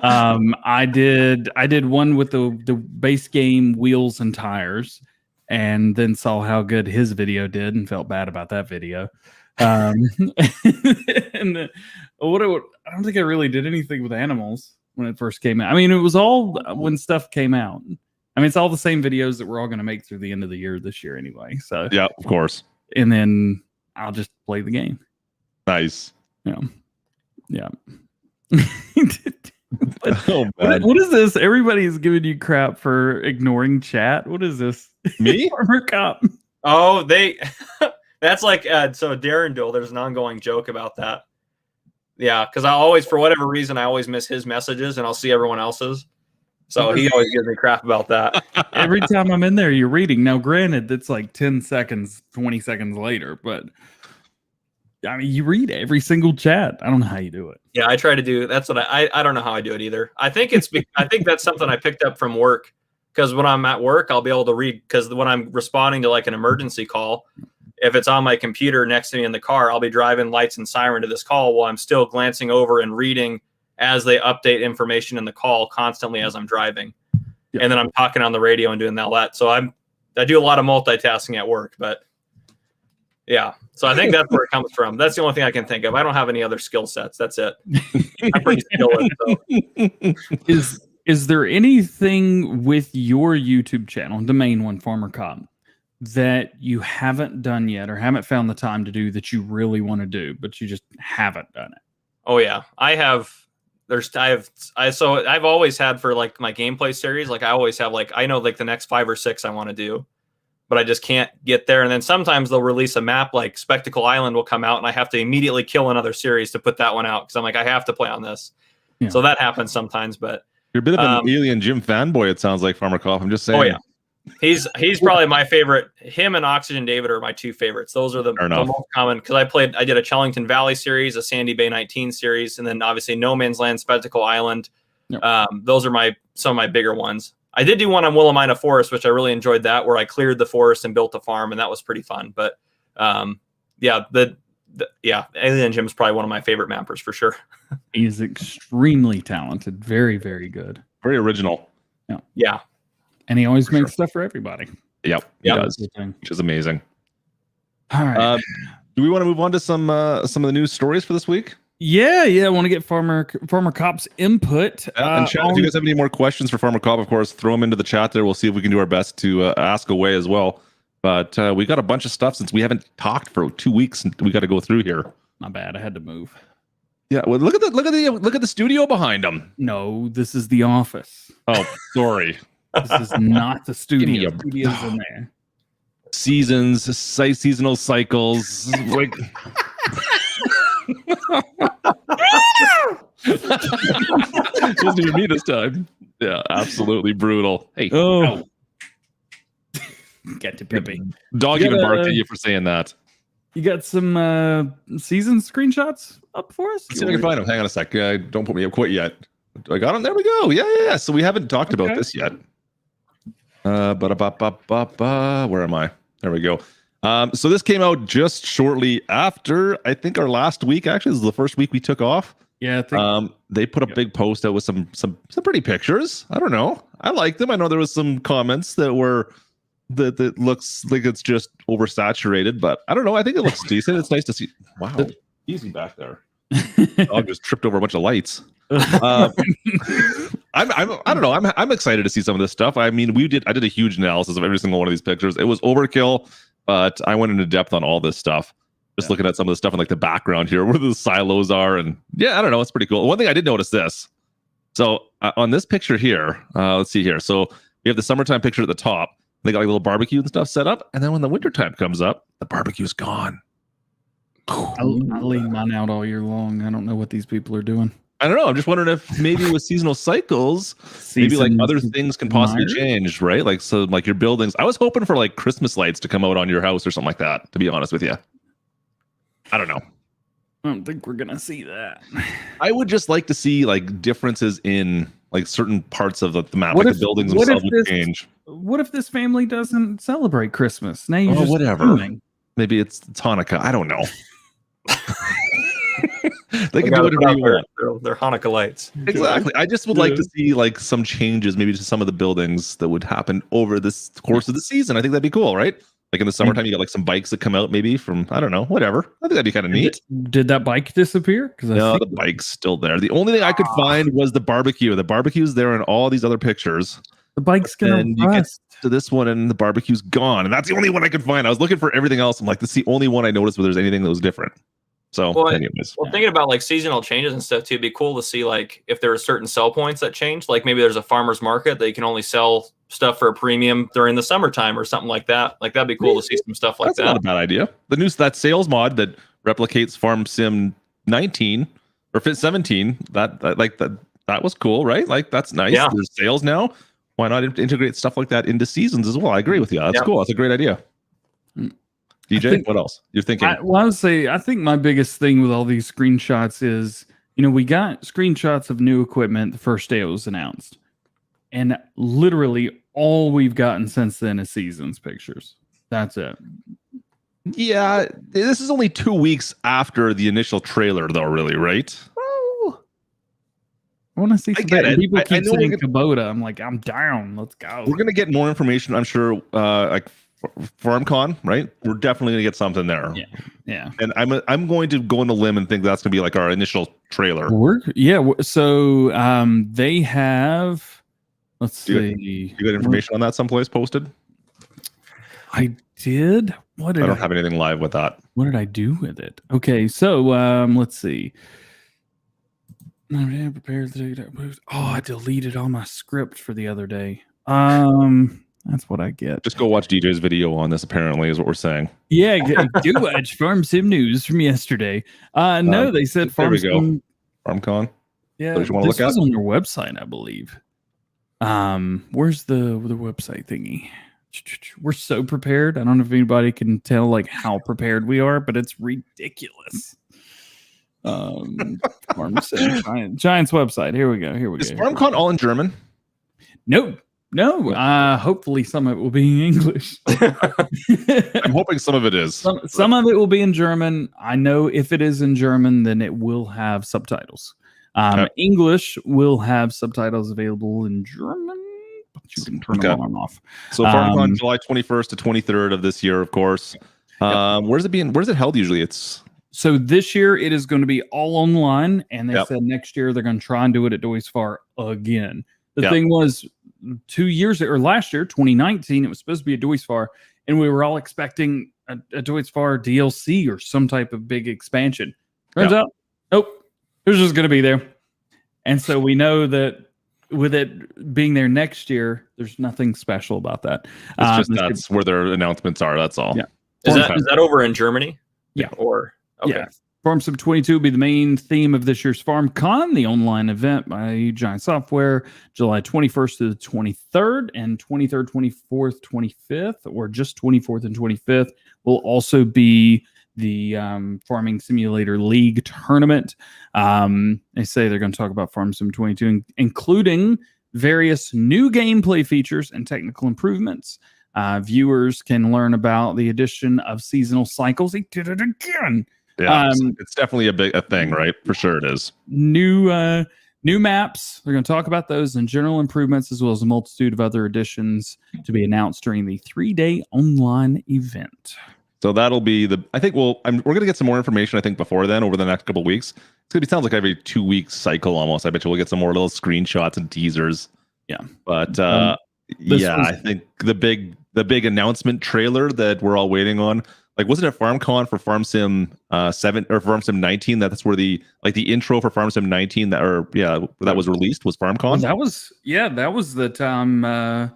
I did one with the base game wheels and tires, and then saw how good his video did and felt bad about that video. And I don't think I really did anything with animals when it first came out. I mean, it was all when stuff came out. I mean, it's all the same videos that we're all going to make through the end of the year this year anyway. So yeah, of course. And then I'll just play the game. Nice. Yeah. What is this? Everybody's giving you crap for ignoring chat. What is this? Me? Farmer Cop. Oh, that's like so Darren there's an ongoing joke about that. Yeah, because for whatever reason I always miss his messages and I'll see everyone else's. So he always gives me crap about that. Every time I'm in there, you're reading. Now, granted, that's like 10 seconds, 20 seconds later, but I mean, you read every single chat. I don't know how you do it. Yeah, I try to do. That's what I don't know how I do it either. I think that's something I picked up from work, because when I'm at work, I'll be able to read, because when I'm responding to like an emergency call, if it's on my computer next to me in the car, I'll be driving lights and siren to this call while I'm still glancing over and reading as they update information in the call constantly as I'm driving. Yeah. And then I'm talking on the radio and doing all that. So I do a lot of multitasking at work, but yeah. So I think that's where it comes from. That's the only thing I can think of. I don't have any other skill sets. That's it. I'm pretty skilled. So. Is there anything with your YouTube channel, the main one, Farmer Cop, that you haven't done yet or haven't found the time to do that you really want to do, but you just haven't done it? Oh yeah, I have. So I've always had for like my gameplay series. Like I always have like I know like the next 5 or 6 I want to do, but I just can't get there. And then sometimes they'll release a map like Spectacle Island will come out, and I have to immediately kill another series to put that one out because I'm like I have to play on this. Yeah. So that happens sometimes, but you're a bit of an Alien Jim fanboy. It sounds like Farmer Cough. I'm just saying. Oh yeah. He's probably my favorite. Him and Oxygen David are my 2 favorites. Those are the most common because I did a Chellington Valley series, a Sandy Bay 19 series, and then obviously No Man's Land, Spectacle Island. Yep. Those are some of my bigger ones. I did do one on Willamina Forest, which I really enjoyed that, where I cleared the forest and built a farm, and that was pretty fun. But Alien Jim's probably one of my favorite mappers for sure. He's extremely talented, very, very good, very original. Yeah. And he always makes stuff for everybody. Yep, he does, which is amazing. All right. Do we want to move on to some of the news stories for this week? Yeah. I want to get Farmer Cop's input. And chat, if you guys have any more questions for Farmer Cop, of course, throw them into the chat there. We'll see if we can do our best to ask away as well. But we got a bunch of stuff since we haven't talked for 2 weeks, and we got to go through here. My bad. I had to move. Yeah. Well, look at the studio behind them. No, this is the office. Oh, sorry. This is not the studio. The studio's in there. Seasonal cycles. Like wasn't even me this time. Yeah, absolutely brutal. Hey, get to Pippi. Dog even barked at you for saying that. You got some season screenshots up for us? Let's see if I can find them. Hang on a sec. Don't put me up quite yet. I got them. There we go. Yeah. So we haven't talked about this yet. Where am I? There we go. So this came out just shortly after, I think, our last week. Actually, this is the first week we took off. Yeah, I think they put a big post out with some pretty pictures. I don't know. I like them. I know there was some comments that looks like it's just oversaturated, but I don't know. I think it looks decent. It's nice to see. Wow, easy back there. Dog just tripped over a bunch of lights. I don't know. I'm excited to see some of this stuff. I mean, I did a huge analysis of every single one of these pictures. It was overkill, but I went into depth on all this stuff. Just looking at some of the stuff in like the background here, where the silos are, and I don't know. It's pretty cool. One thing I did notice this. So on this picture here, let's see here. So we have the summertime picture at the top. They got like a little barbecue and stuff set up, and then when the wintertime comes up, the barbecue's gone. I leave mine out all year long. I don't know what these people are doing. I don't know. I'm just wondering if maybe with seasonal cycles, maybe like other things can possibly change, right? Like, so like your buildings. I was hoping for like Christmas lights to come out on your house or something like that, to be honest with you. I don't know. I don't think we're going to see that. I would just like to see like differences in like certain parts of the map, like the buildings themselves would change. What if this family doesn't celebrate Christmas? Now just whatever. Maybe it's Hanukkah. I don't know. They can do whatever you want. They're Hanukkah lights. Exactly. I just would like to see like some changes, maybe to some of the buildings that would happen over this course of the season. I think that'd be cool, right? Like in the summertime, you got like some bikes that come out, maybe from I don't know, whatever. I think that'd be kind of neat. Did that bike disappear? No, the bike's still there. The only thing I could find was the barbecue. The barbecue's there in all these other pictures. The bike's gonna rust. To this one, and the barbecue's gone, and that's the only one I could find. I was looking for everything else. I'm like, this is the only one I noticed where there's anything that was different. So, anyways, thinking about like seasonal changes and stuff too, it'd be cool to see like if there are certain sell points that change. Like maybe there's a farmer's market that you can only sell stuff for a premium during the summertime or something like that. Like that'd be cool to see some stuff like that. That's not a bad idea. That sales mod that replicates Farm Sim 19 or Fit 17, that was cool, right? Like that's nice. Yeah. There's sales now. Why not integrate stuff like that into seasons as well? I agree with you. That's cool. That's a great idea. DJ, what else you're thinking? I would say I think my biggest thing with all these screenshots is, we got screenshots of new equipment the first day it was announced, and literally all we've gotten since then is seasons pictures. That's it. Yeah, this is only 2 weeks after the initial trailer, though. Really, right? Oh, I want to see. People keep saying Kubota. I'm like, I'm down. Let's go. We're gonna get more information, I'm sure. Like FarmCon, right? We're definitely gonna get something there. Yeah. And I'm going to go on a limb and think that's gonna be like our initial trailer. So they have. Let's see. You got information on that someplace posted? I did. I don't have anything live with that. What did I do with it? Okay, so let's see. Oh, I deleted all my script for the other day. That's what I get. Just go watch DJ's video on this, apparently, is what we're saying. Yeah, go watch Farm Sim News from yesterday. No, they said There we go. FarmCon. Yeah, this was on their website, I believe. Where's the website thingy? We're so prepared. I don't know if anybody can tell like how prepared we are, but it's ridiculous. Farm Sim Giants website. Here we go. Is FarmCon all in German? No. Hopefully some of it will be in English. I'm hoping some of it is. Some of it will be in German. I know if it is in German, then it will have subtitles. English will have subtitles available in German, but you can turn them on and off. So FarmCon July 21st to 23rd of this year, of course. Where's it held usually? So this year it is going to be all online, and they said next year they're going to try and do it at Dois Far again. The thing was, 2 years or last year, 2019, it was supposed to be a Dois Far, and we were all expecting a Dois Far DLC or some type of big expansion. Turns out, nope, it was just going to be there. And so we know that with it being there next year, there's nothing special about that. It's just that's where their announcements are. That's all. Yeah. Is that over in Germany? Yeah. Okay. Yeah. Farm Sim 22 will be the main theme of this year's FarmCon, the online event by Giant Software, July 21st to the 23rd, and 23rd, 24th, 25th, or just 24th and 25th will also be the Farming Simulator League tournament. They say they're going to talk about Farm Sim 22, including various new gameplay features and technical improvements. Viewers can learn about the addition of seasonal cycles. He did it again. Yeah, it's definitely a thing, right? For sure it is. New maps. They're going to talk about those and general improvements, as well as a multitude of other additions to be announced during the 3-day online event. So that'll be we're going to get some more information, I think, before then, over the next couple of weeks. It's going to be, sounds like every 2 week cycle almost. I bet you we'll get some more little screenshots and teasers. Yeah. But I think the big announcement trailer that we're all waiting on, like, wasn't it FarmCon for Farm Sim 7 or Farm Sim 19? That's where the intro for Farm Sim 19 that was released was FarmCon. That was the time.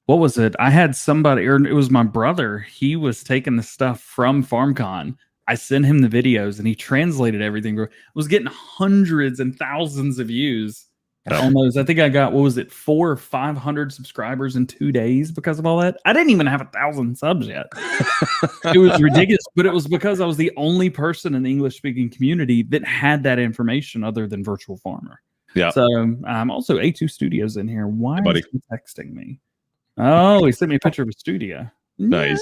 What was it? I had somebody, or it was my brother. He was taking the stuff from FarmCon. I sent him the videos, and he translated everything. I was getting hundreds and thousands of views. Almost, I think I got 400 or 500 subscribers in 2 days because of all that. I didn't even have 1,000 subs yet. It was ridiculous, but it was because I was the only person in the English-speaking community that had that information other than Virtual Farmer. Yeah. So I'm also A2 Studios in here. Why is he texting me? Oh, he sent me a picture of a studio. Nice.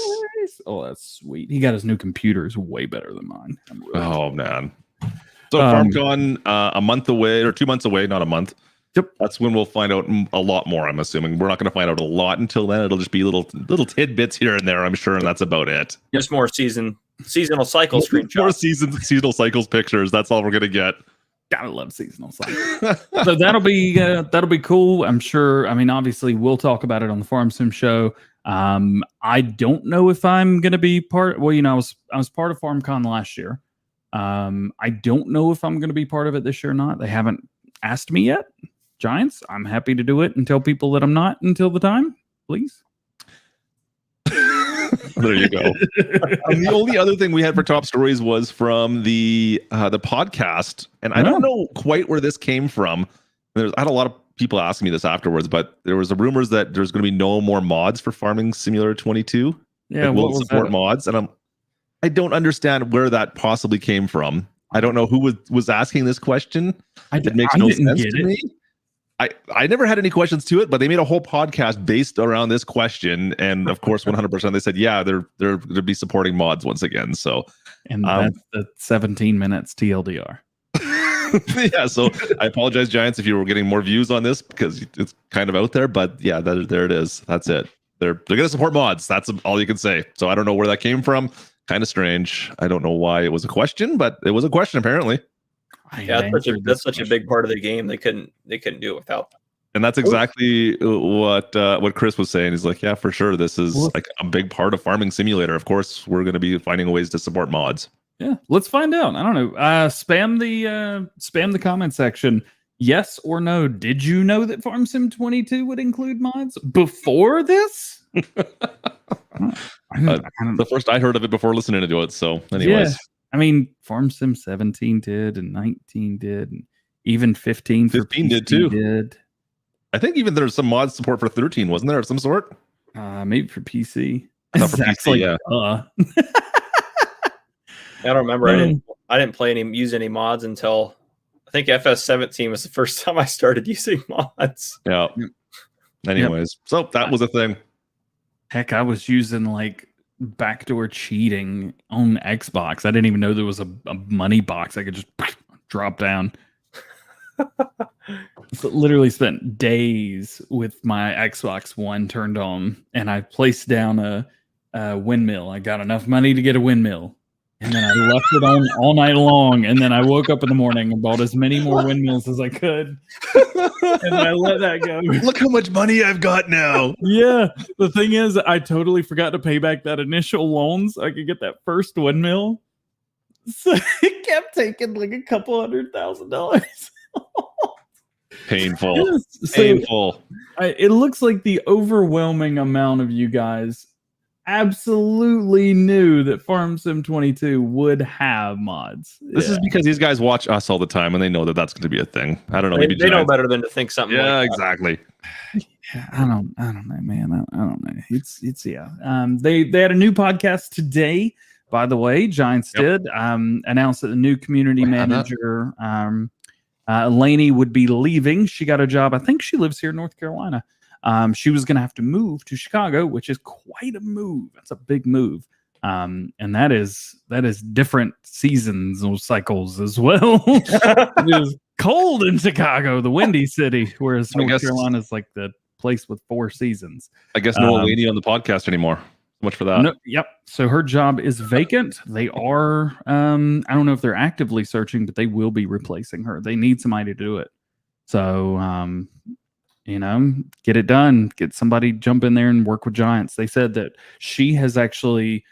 Oh, that's sweet. He got his new computer. Is way better than mine. Man. So FarmCon a month away or 2 months away, not a month. Yep. That's when we'll find out a lot more, I'm assuming. We're not going to find out a lot until then. It'll just be little tidbits here and there, I'm sure, and that's about it. Just more seasonal cycle screenshots. More seasonal cycles pictures. That's all we're going to get. Gotta love seasonal cycles. So that'll be cool. I'm sure. I mean, obviously, we'll talk about it on the Farm Sim show. I don't know if I'm going to be part. Well, I was part of FarmCon last year. I don't know if I'm going to be part of it this year or not. They haven't asked me yet. Giants, I'm happy to do it and tell people that I'm not until the time, please. There you go. The only other thing we had for top stories was from the podcast, and I don't know quite where this came from. I had a lot of people asking me this afterwards, but there was rumors that there's going to be no more mods for Farming Simulator 22. Yeah, will support mods, and I don't understand where that possibly came from. I don't know who was asking this question. It makes no sense to me. I never had any questions to it, but they made a whole podcast based around this question, and of course, 100% they said, yeah, they're going to be supporting mods once again. So, and that's the 17 minutes TLDR. Yeah, so I apologize, Giants, if you were getting more views on this because it's kind of out there, but yeah, there it is. That's it. they're going to support mods. That's all you can say. So I don't know where that came from. Kind of strange. I don't know why it was a question, but it was a question apparently. Yeah, that's such a big part of the game. They couldn't do it without. And that's exactly what Chris was saying. He's like, yeah, for sure. This is like a big part of Farming Simulator. Of course, we're going to be finding ways to support mods. Yeah, let's find out. I don't know. Spam the comment section. Yes or no? Did you know that Farm Sim 22 would include mods before this? The first I heard of it before listening to it. So, anyways, yeah. I mean, Farm Sim 17 did, and 19 did, and even 15. 15 did too. I think even there's some mod support for 13, wasn't there, of some sort? Maybe for PC. Not for PC, yeah. I don't remember. I didn't use any mods until I think FS17 was the first time I started using mods. Yeah. Anyways, so that was a thing. Heck, I was using like backdoor cheating on Xbox. I didn't even know there was a money box I could just drop down. So literally spent days with my Xbox One turned on, and I placed down a windmill. I got enough money to get a windmill, and then I left it on all night long. And then I woke up in the morning and bought as many more windmills as I could, and then I let that go. Look how much money I've got now. Yeah, the thing is, I totally forgot to pay back that initial loan so I could get that first windmill. So it kept taking like a couple $100,000. Painful. Yes. So, painful. It looks like the overwhelming amount of you guys absolutely knew that Farm Sim 22 would have mods. This is because these guys watch us all the time and they know that that's going to be a thing. I don't know. Maybe they know better than to think something. Yeah, like exactly. Yeah, I don't know, man. I don't know. It's yeah. They had a new podcast today, by the way. Giants did announce that the new community manager Lainey would be leaving. She got a job. I think she lives here in North Carolina. She was going to have to move to Chicago, which is quite a move. That's a big move. And that is different seasons or cycles as well. It is cold in Chicago, the windy city, whereas North Carolina is like the place with 4 seasons. I guess no Lainey on the podcast anymore. Much for that. No, yep. So her job is vacant. They are, I don't know if they're actively searching, but they will be replacing her. They need somebody to do it. So, get it done. Get somebody jump in there and work with Giants. They said that she has actually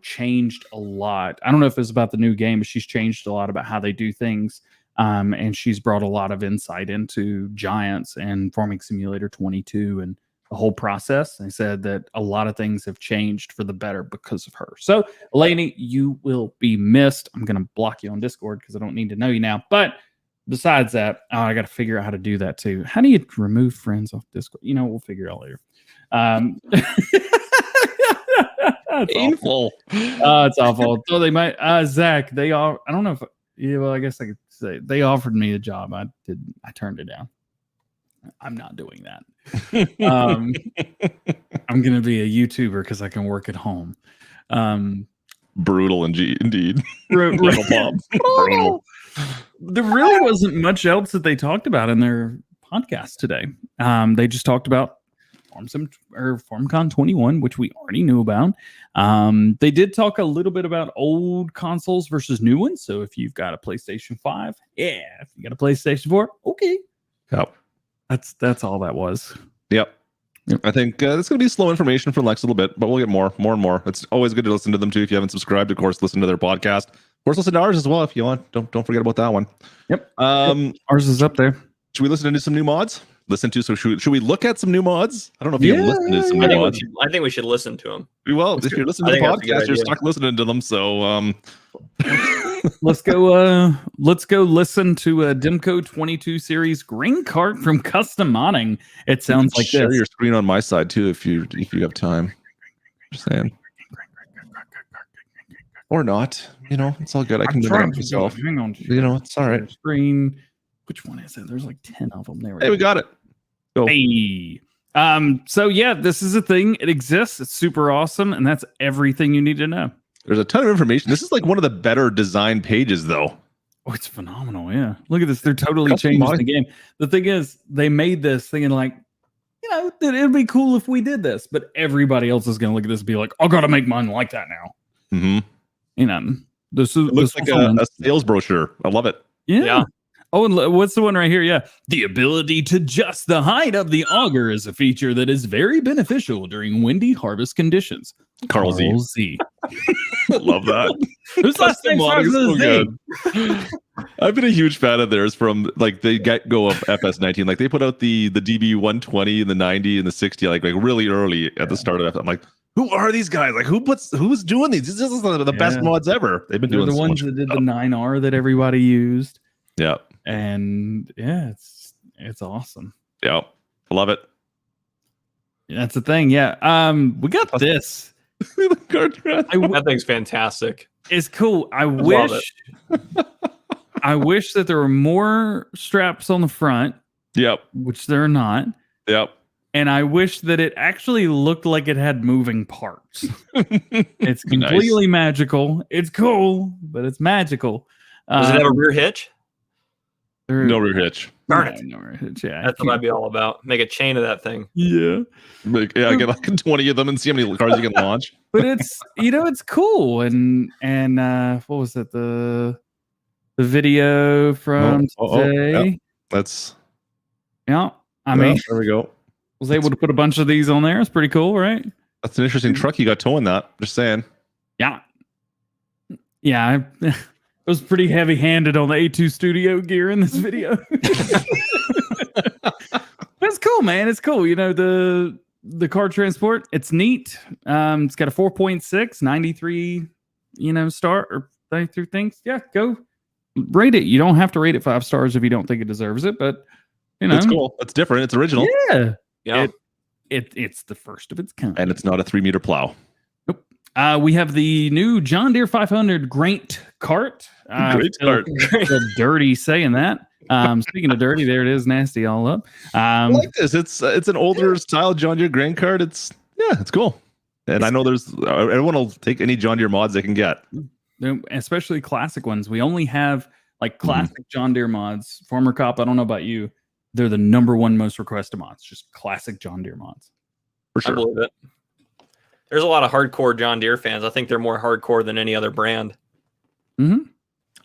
changed a lot. I don't know if it's about the new game, but she's changed a lot about how they do things. And she's brought a lot of insight into Giants and Farming Simulator 22 and the whole process. They said that a lot of things have changed for the better because of her. So, Lainey, you will be missed. I'm going to block you on Discord because I don't need to know you now. But besides that, I got to figure out how to do that too. How do you remove friends off Discord? We'll figure it out later. Painful. It's awful. So they might, Zach, they are, I don't know if, I guess I could say they offered me a job. I turned it down. I'm not doing that. I'm going to be a YouTuber because I can work at home. Brutal indeed. Brutal. There really wasn't much else that they talked about in their podcast today. They just talked about FarmCon 21, which we already knew about. They did talk a little bit about old consoles versus new ones. So if you've got a PlayStation 5, yeah. If you got a PlayStation 4, okay. Yep. That's all that was. Yep. I think it's going to be slow information for Lex a little bit, but we'll get more and more. It's always good to listen to them too. If you haven't subscribed, of course, listen to their podcast. Of course, listen to ours as well if you want. Don't forget about that one. Yep. Ours is up there. Should we listen to some new mods? Should we look at some new mods? I don't know if you can listen to some new mods. I think we should listen to them. Well, if you're listening to the podcast, you're stuck listening to them. So let's go listen to a Demco 22 series green cart from Custom Modding. It sounds like share this. Your screen on my side too if you have time. Just saying. Or not. It's all good. I can do it myself. Hang on. It's all right. Screen. Which one is it? There's like 10 of them. There. Hey, we got it. Go. Hey. So yeah, this is a thing. It exists. It's super awesome, and that's everything you need to know. There's a ton of information. This is like one of the better designed pages, though. Oh, it's phenomenal. Yeah. Look at this. They're totally changing the game. The thing is, they made this thinking like, that it'd be cool if we did this, but everybody else is going to look at this and be like, I got to make mine like that now. Mm-hmm. This looks like a sales brochure. I love it. Yeah. Oh, and what's the one right here? Yeah. The ability to adjust the height of the auger is a feature that is very beneficial during windy harvest conditions. Carl Z. Love that. Whose last name starts with a Z? I've been a huge fan of theirs from like the get-go of FS19. Like they put out the DB120 and the 90 and the 60 like really early at the start of it. I'm like, who are these guys? Like who's doing these? This is the best mods ever. They've been doing the ones that did the 9R that everybody used. Yeah. And yeah, it's awesome. Yeah. I love it. That's the thing. Yeah. We got this. That thing's fantastic. It's cool. I wish that there were more straps on the front. Yep. Which there are not. Yep. And I wish that it actually looked like it had moving parts. It's completely magical. It's cool, but it's magical. Does it have a rear hitch? No rear hitch. Darn it. No rear hitch. Yeah. That's what I'd be all about. Make a chain of that thing. Yeah. I get like 20 of them and see how many cars you can launch. But it's it's cool. And what was it? The video from today. Yeah. That's I mean, there we go. Was able to put a bunch of these on there. It's pretty cool, right? That's an interesting truck you got towing that. Just saying. Yeah. Yeah. It was pretty heavy-handed on the A2 studio gear in this video. That's cool, man. It's cool. The car transport, it's neat. It's got a 4.6, 93, star or 93 things. Yeah, go rate it. You don't have to rate it 5 stars if you don't think it deserves it, but it's cool. It's different. It's original. Yeah. It's the first of its kind. And it's not a 3-meter plow. We have the new John Deere 500 Great Cart. Great Cart. Dirty saying that. Speaking of dirty, there it is, nasty all up. I like this. It's an older style John Deere grain cart. It's cool. And I know everyone will take any John Deere mods they can get, especially classic ones. We only have like classic John Deere mods. Farmer Cop, I don't know about you, they're the #1 most requested mods. Just classic John Deere mods. For sure. I believe it. There's a lot of hardcore John Deere fans. I think they're more hardcore than any other brand. Mm-hmm.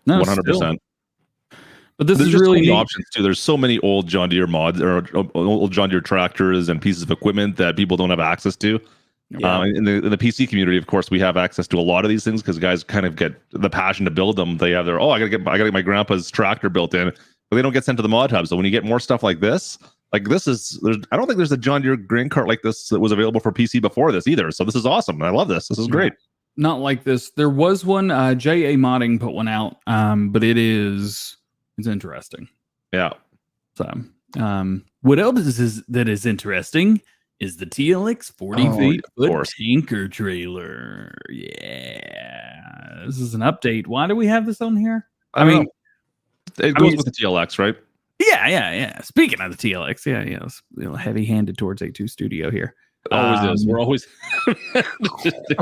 No, 100%. But this There's is just really so many options too. There's so many old John Deere mods or old John Deere tractors and pieces of equipment that people don't have access to. Yeah. In the PC community, of course, we have access to a lot of these things because guys kind of get the passion to build them. They have their I gotta get my grandpa's tractor built in, but they don't get sent to the mod hub. So when you get more stuff like this. I don't think there's a John Deere grain cart like this that was available for PC before this either. So this is awesome. I love this. This is great. Not like this. There was one. JA Modding put one out, but it's interesting. Yeah. So, what else is interesting is the TLX 40 foot tanker trailer. Yeah, this is an update. Why do we have this on here? I mean, it goes with the TLX, right? Yeah. Speaking of the TLX, it's a little heavy-handed towards A2 Studio here. It always is. We're always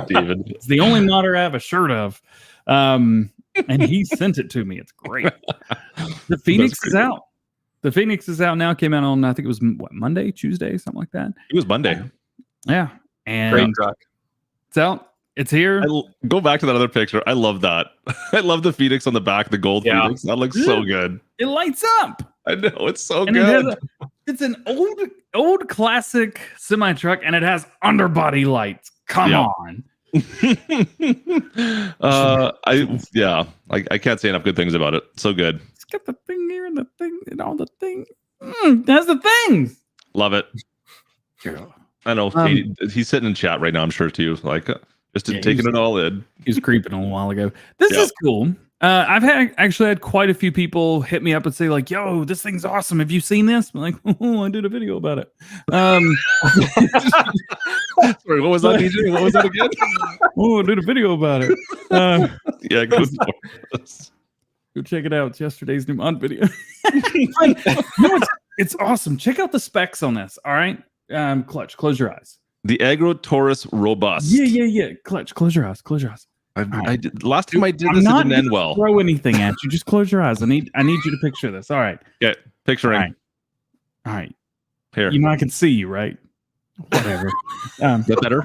David. It's the only modder I have a shirt of. And he sent it to me. It's great. The Phoenix is out. The Phoenix is out now. Came out on, I think it was Monday, Tuesday, something like that. It was Monday. Yeah. And great truck. It's out. It's here. Go back to that other picture. I love that. I love the Phoenix on the back, the gold Phoenix. That looks so good. It lights up. I know. It's so good. It's an old classic semi truck, and it has underbody lights. Come on. I can't say enough good things about it. So good. It's got the thing here and the thing and all the thing. It has the things. Love it. I know. He's sitting in chat right now, I'm sure, too. Like, just taking it all in. He was creeping a while ago. This is cool. I've actually had quite a few people hit me up and say, like, yo, this thing's awesome. Have you seen this? I'm like, I did a video about it. Sorry, what was that, DJ? What was that again? I did a video about it. Go check it out. It's yesterday's new mod video. It's awesome. Check out the specs on this. All right. Klutch, close your eyes. The Agro Taurus Robust. Yeah. Klutch, close your eyes. I did last time I did this, it didn't end well. Throw anything at you. Just close your eyes. I need you to picture this. All right. Yeah, picturing. All right. Here. You know, I can see you, right? Whatever. Get better?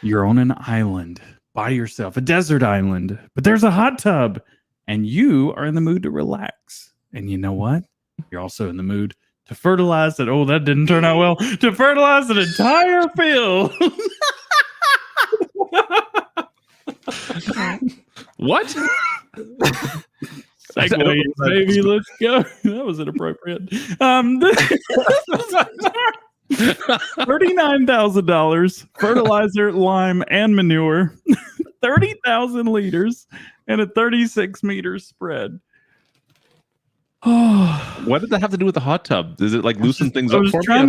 You're on an island by yourself, a desert island, but there's a hot tub, and you are in the mood to relax. And you know what? You're also in the mood to fertilize it. Oh, that didn't turn out well. To fertilize an entire field. What? Segways, baby, let's go. That was inappropriate. $39,000 fertilizer, lime, and manure, 30,000 liters, and a 36-meter spread. Oh, What did that have to do with the hot tub? Does it like loosen things up for me? I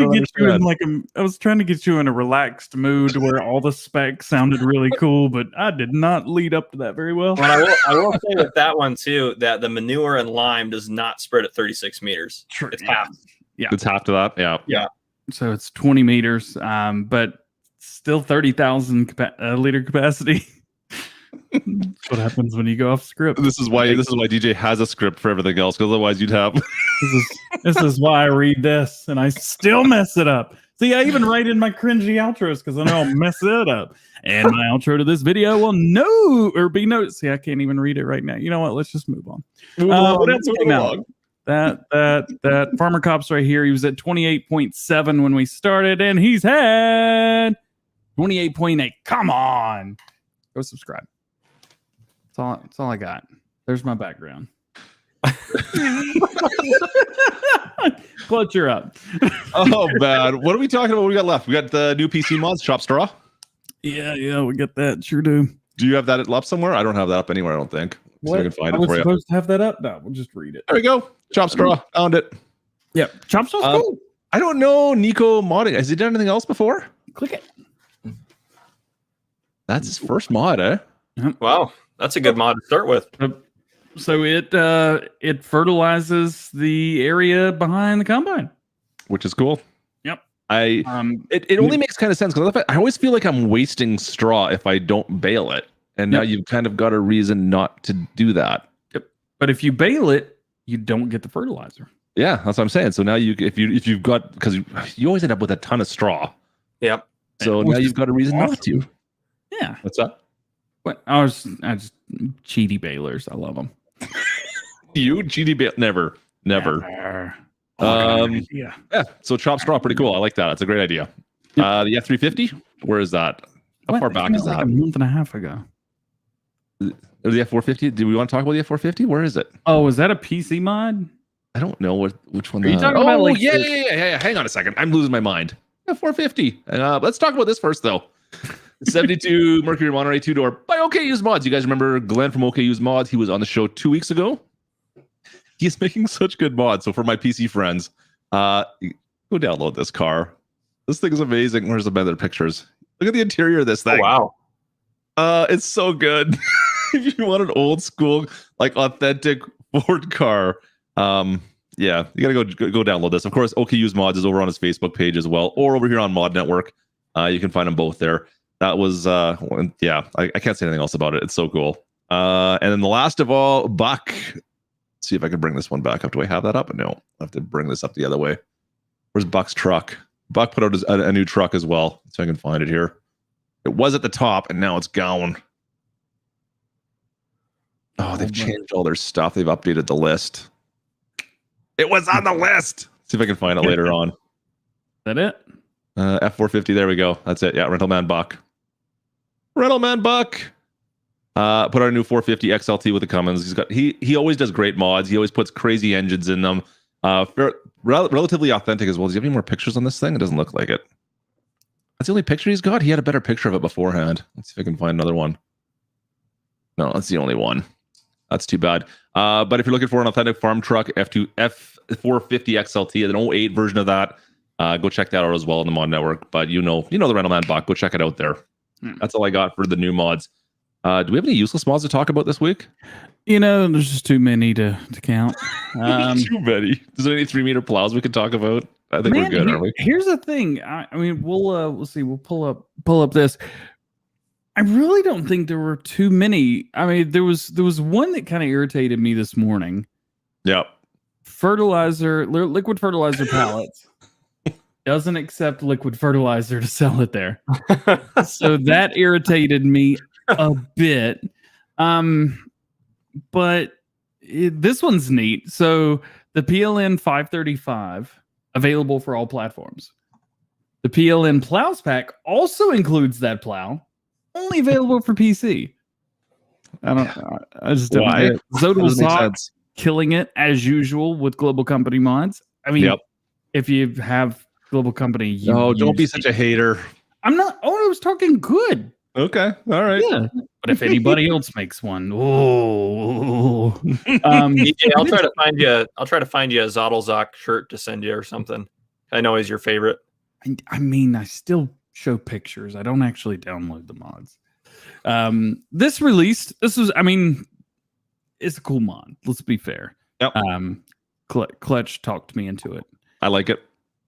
was trying to get you in a relaxed mood where all the specs sounded really cool, but I did not lead up to that very well. Well, I will say with that one too that the manure and lime does not spread at 36 meters. True. It's half. Yeah, It's half to that. Yeah. Yeah. so it's 20 meters, but still 30,000 liter capacity. That's what happens when you go off script. This is why DJ has a script for everything else, because otherwise you'd have. This is why I read this and I still mess it up. See, I even write in my cringy outros because I know I'll mess it up. And my outro to this video will be noticed. See, I can't even read it right now. You know what? Let's just move on. What else came out? That Farmer Cop's right here. He was at 28.7 when we started, and he's had 28.8. Come on. Go subscribe. That's all I got. There's my background. Clutch, you're up. Oh, man. What are we talking about? What we got left? We got the new PC mods, Chop Straw. Yeah, we get that. Sure do. Do you have that up somewhere? I don't have that up anywhere, I don't think. So I can find it for you. Supposed to have that up? No, we'll just read it. There we go. Chop Straw. Found it. Yep. Chop Straw's cool. I don't know Nico modding. Has he done anything else before? Click it. That's his first mod, eh? Wow, that's a good mod to start with. So it fertilizes the area behind the combine, Which is cool. Yep. It only makes kind of sense because I always feel like I'm wasting straw if I don't bale it, and now you've kind of got a reason not to do that. Yep. But if you bale it, you don't get the fertilizer. Yeah, that's what I'm saying. So now if you've got, because you always end up with a ton of straw. Yep. So now you've got a reason not to. Yeah. What's that? What? I just cheaty balers. I love them. You GD bale? Never. Yeah. Yeah. So Chop Straw, pretty cool. I like that. It's a great idea. The F350. Where is that? How far back is that? Like a month and a half ago. The F450. Do we want to talk about the F450? Where is it? Oh, is that a PC mod? I don't know which one. Are you talking about? Like, yeah. Hang on a second. I'm losing my mind. F450. Let's talk about this first, though. 72 Mercury Monterey 2-door by OK Used Mods. You guys remember Glenn from OK Used Mods? He was on the show 2 weeks ago. He's making such good mods. So for my PC friends, go download this car. This thing is amazing. Where's the other pictures? Look at the interior of this thing. Oh, wow. It's so good. If you want an old school, like authentic Ford car, yeah, you gotta go download this. Of course, OK Used Mods is over on his Facebook page as well, or over here on Mod Network. You can find them both there. That was yeah, I can't say anything else about it. It's so cool. And then the last of all, Buck. Let's see if I can bring this one back up. Do I have that up? No, I have to bring this up the other way. Where's Buck's truck? Buck put out a new truck as well, so I can find it here. It was at the top, and now it's gone. Oh, they've changed all their stuff. They've updated the list. It was on the list. See if I can find it later on. Is that it? F450. There we go. That's it. Yeah, Rental Man Buck. Put out a new 450 XLT with the Cummins. He always does great mods. He always puts crazy engines in them. Relatively authentic as well. Does he have any more pictures on this thing? It doesn't look like it. That's the only picture he's got. He had a better picture of it beforehand. Let's see if I can find another one. No, that's the only one. That's too bad. But if you're looking for an authentic farm truck, F450 XLT, an 08 version of that, go check that out as well on the Mod Network. But you know the Rental Man Buck. Go check it out there. That's all I got for the new mods. Do we have any useless mods to talk about this week? There's just too many to count. Too many. Is there any 3-meter plows we could talk about? I think we're good, aren't we? Here's the thing. I mean, we'll see. We'll pull up this. I really don't think there were too many. I mean, there was one that kind of irritated me this morning. Yep. Liquid fertilizer pallets. doesn't accept liquid fertilizer to sell it there. So that irritated me a bit. But this one's neat. So the PLN 535 available for all platforms. The PLN Plows Pack also includes that plow, only available for PC. I just don't get it. Zodal Sock killing it as usual with Global Company mods. I mean, if you have Global Company, don't be such a hater. I'm not. Oh, I was talking good. Okay, all right. Yeah, but if anybody else makes one, DJ, I'll try to find you. I'll try to find you a Zodelzock shirt to send you or something. I know he's your favorite. I mean, I still show pictures. I don't actually download the mods. This was. I mean, it's a cool mod. Let's be fair. Yep. Klutch talked me into it. I like it.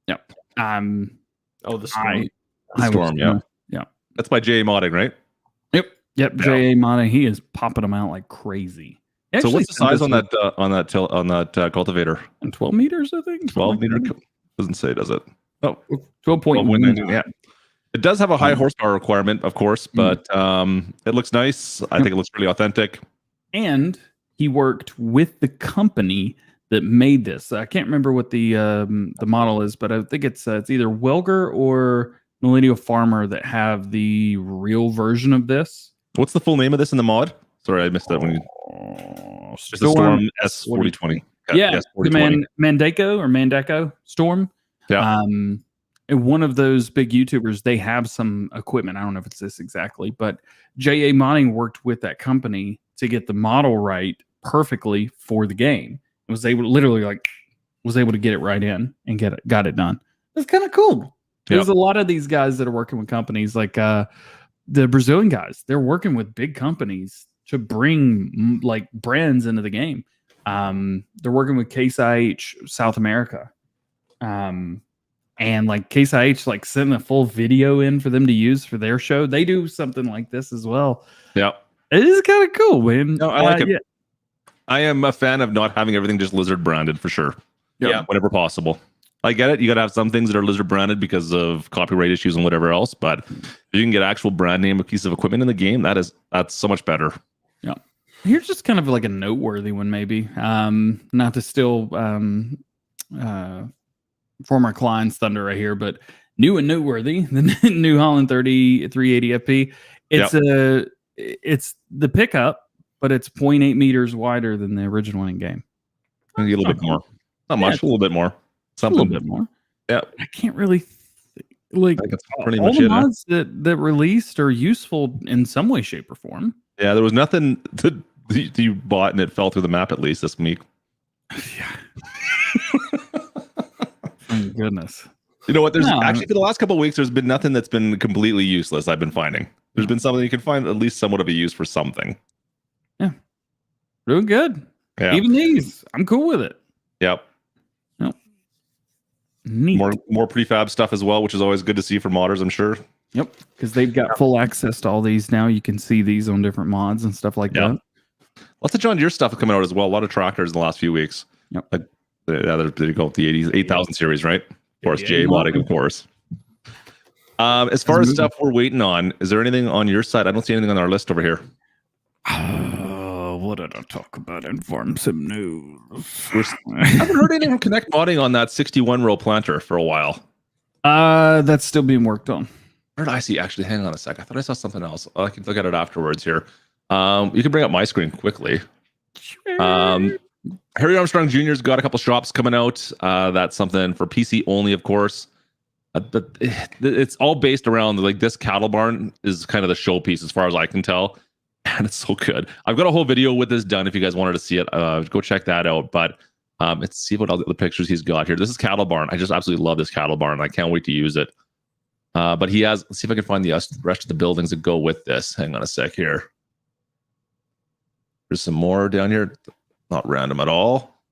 Yep. The Storm. Storm. Yeah. That's by J.A. Modding, right? Yep. J.A. Modding. He is popping them out like crazy. So what's the size on that cultivator? 12 meters, I think. 12 meter. Doesn't say, does it? Oh, 12.1. Yeah. It does have a high horsepower requirement, of course, but it looks nice. I think it looks really authentic. And he worked with the company that made this. I can't remember what the model is, but I think it's either Welger or Millennial Farmer that have the real version of this. What's the full name of this in the mod? Sorry, I missed that one. Storm S4020. Yeah, the Mandeco Storm. Yeah. And one of those big YouTubers, they have some equipment. I don't know if it's this exactly, but J.A. Modding worked with that company to get the model right perfectly for the game. It was able to get it right in and got it done. It's kind of cool. There's a lot of these guys that are working with companies like the Brazilian guys. They're working with big companies to bring like brands into the game. They're working with Case IH South America. And like Case IH like sending a full video in for them to use for their show. They do something like this as well. Yeah. It is kind of cool, man. No, I like it. Yeah. I am a fan of not having everything just Lizard branded for sure. Yeah. Whenever possible. I get it. You got to have some things that are Lizard branded because of copyright issues and whatever else. But if you can get actual brand name, a piece of equipment in the game, that's so much better. Yeah. Here's just kind of like a noteworthy one, maybe. Not to steal former Klein's thunder right here, but new and noteworthy, the New Holland 380 FP. It's the pickup, but it's 0.8 meters wider than the original in game. A little bit more. Not much, a little bit more. Something. A little bit more. Yeah. I can't really like that's pretty all much the it, mods that released are useful in some way, shape, or form. Yeah, there was nothing that you bought and it fell through the map at least this week. Yeah. Thank goodness. You know what? There's actually for the last couple of weeks, there's been nothing that's been completely useless. I've been finding there's been something you can find at least somewhat of a use for something. Yeah, real good. Yeah, even these, I'm cool with it. Yep. Yep. Neat. More prefab stuff as well, which is always good to see for modders, I'm sure. Yep, because they've got full access to all these now. You can see these on different mods and stuff like that. Lots of John Deere stuff coming out as well. A lot of tractors in the last few weeks. Yep. Like, there you go, the 8000 series, right? Of course, J modding, of course. As far as stuff we're waiting on, is there anything on your side? I don't see anything on our list over here. What did I talk about in Farm Sim News? I haven't heard anything from Connect modding on that 61-row planter for a while. That's still being worked on. Where did I see? Actually, hang on a sec. I thought I saw something else. I can look at it afterwards here. You can bring up my screen quickly. Harry Armstrong Jr.'s got a couple shops coming out. That's something for PC only, of course. But it's all based around like this cattle barn is kind of the showpiece as far as I can tell. And it's so good. I've got a whole video with this done. If you guys wanted to see it, go check that out. But let's see what other pictures he's got here. This is cattle barn. I just absolutely love this cattle barn. I can't wait to use it. But he has, let's see if I can find the rest of the buildings that go with this. Hang on a sec here. There's some more down here. Not random at all.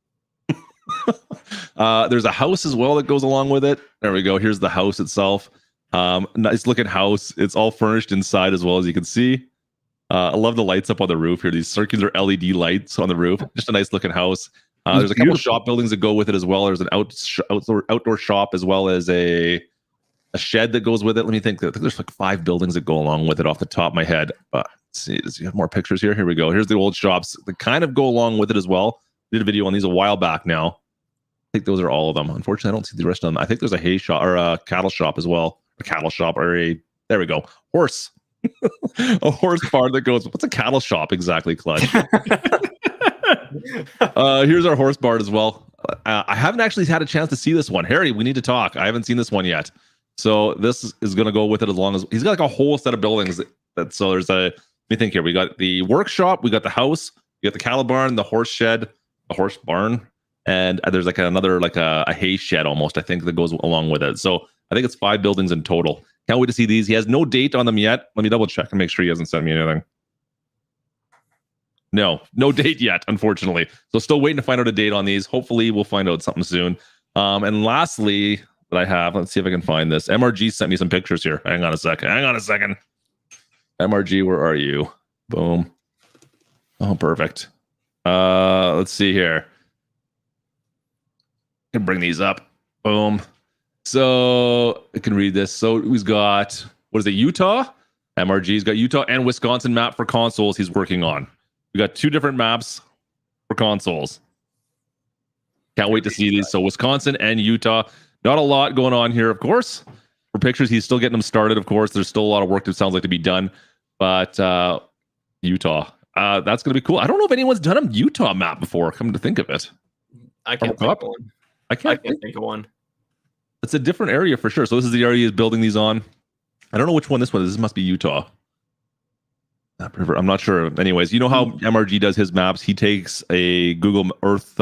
There's a house as well that goes along with it. There we go. Here's the house itself. Nice looking house. It's all furnished inside as well, as you can see. I love the lights up on the roof here. These circular LED lights on the roof. Just a nice looking house. There's a couple of shop buildings that go with it as well. There's an outdoor shop as well as a shed that goes with it. Let me think. I think there's like 5 buildings that go along with it off the top of my head. But let's see, does you have more pictures here? Here we go. Here's the old shops that kind of go along with it as well. Did a video on these a while back now. I think those are all of them. Unfortunately, I don't see the rest of them. I think there's a hay shop or a cattle shop as well. A cattle shop or there we go. Horse. A horse barn that goes. What's a cattle shop exactly, Klutch? Here's our horse barn as well. I haven't actually had a chance to see this one. Harry, we need to talk. I haven't seen this one yet. So this is going to go with it as long as he's got like a whole set of buildings. So there's let me think here. We got the workshop, we got the house, we got the cattle barn, the horse shed, the horse barn, and there's like another like a hay shed almost, I think, that goes along with it. So I think it's 5 buildings in total. Can't wait to see these. He has no date on them yet. Let me double check and make sure he hasn't sent me anything. No date yet, unfortunately. So still waiting to find out a date on these. Hopefully we'll find out something soon. And lastly, that I have, let's see if I can find this. MRG sent me some pictures here. Hang on a second. MRG, where are you? Boom. Oh, perfect. Let's see here. I can bring these up. Boom. So I can read this. So he's got, what is it, Utah? MRG's got Utah and Wisconsin map for consoles he's working on. We got 2 different maps for consoles. Can't wait to see these. So Wisconsin and Utah. Not a lot going on here, of course. For pictures, he's still getting them started, of course. There's still a lot of work that sounds like to be done. But Utah, that's going to be cool. I don't know if anyone's done a Utah map before, come to think of it. I can't think of one. I can't think of one. It's a different area for sure. So this is the area he's building these on. I don't know which one this one is. This must be Utah. I'm not sure. Anyways, you know how MRG does his maps? He takes a Google Earth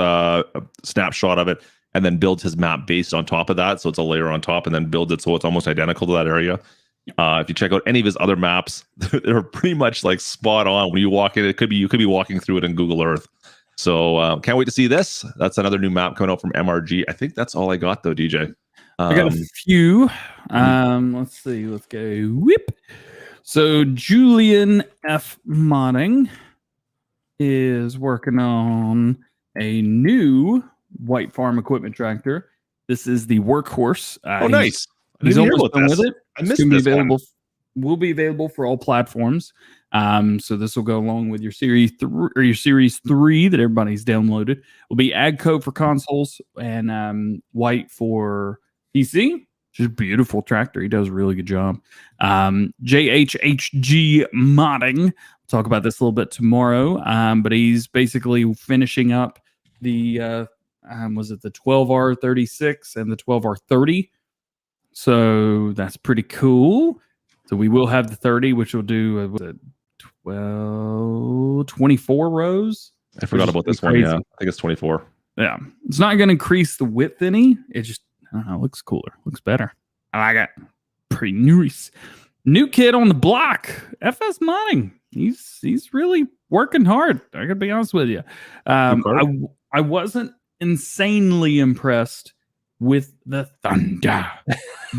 snapshot of it and then builds his map based on top of that. So it's a layer on top and then builds it so it's almost identical to that area. If you check out any of his other maps, they're pretty much like spot on. When you walk in, you could be walking through it in Google Earth. So can't wait to see this. That's another new map coming out from MRG. I think that's all I got though, DJ. I got a few. Let's see. Let's go. Whip. So Julian F. Modding is working on a new White Farm equipment tractor. This is the Workhorse. Nice. He's almost done with it. I missed this one. Will be available for all platforms. So this will go along with your Series 3 or your Series 3 that everybody's downloaded. Will be AGCO for consoles and White for PC. Just a beautiful tractor. He does a really good job. JHHG Modding. We'll talk about this a little bit tomorrow. But he's basically finishing up the was it the 12R36 and the 12R30. So that's pretty cool. So we will have the 30, which will do 24 rows. I forgot about this one. Yeah, I think it's 24. Yeah, it's not going to increase the width any. It just it looks cooler, looks better. I like it. Pretty nice. New kid on the block, FS Modding. He's really working hard. I gotta be honest with you. I wasn't insanely impressed with the Thunder,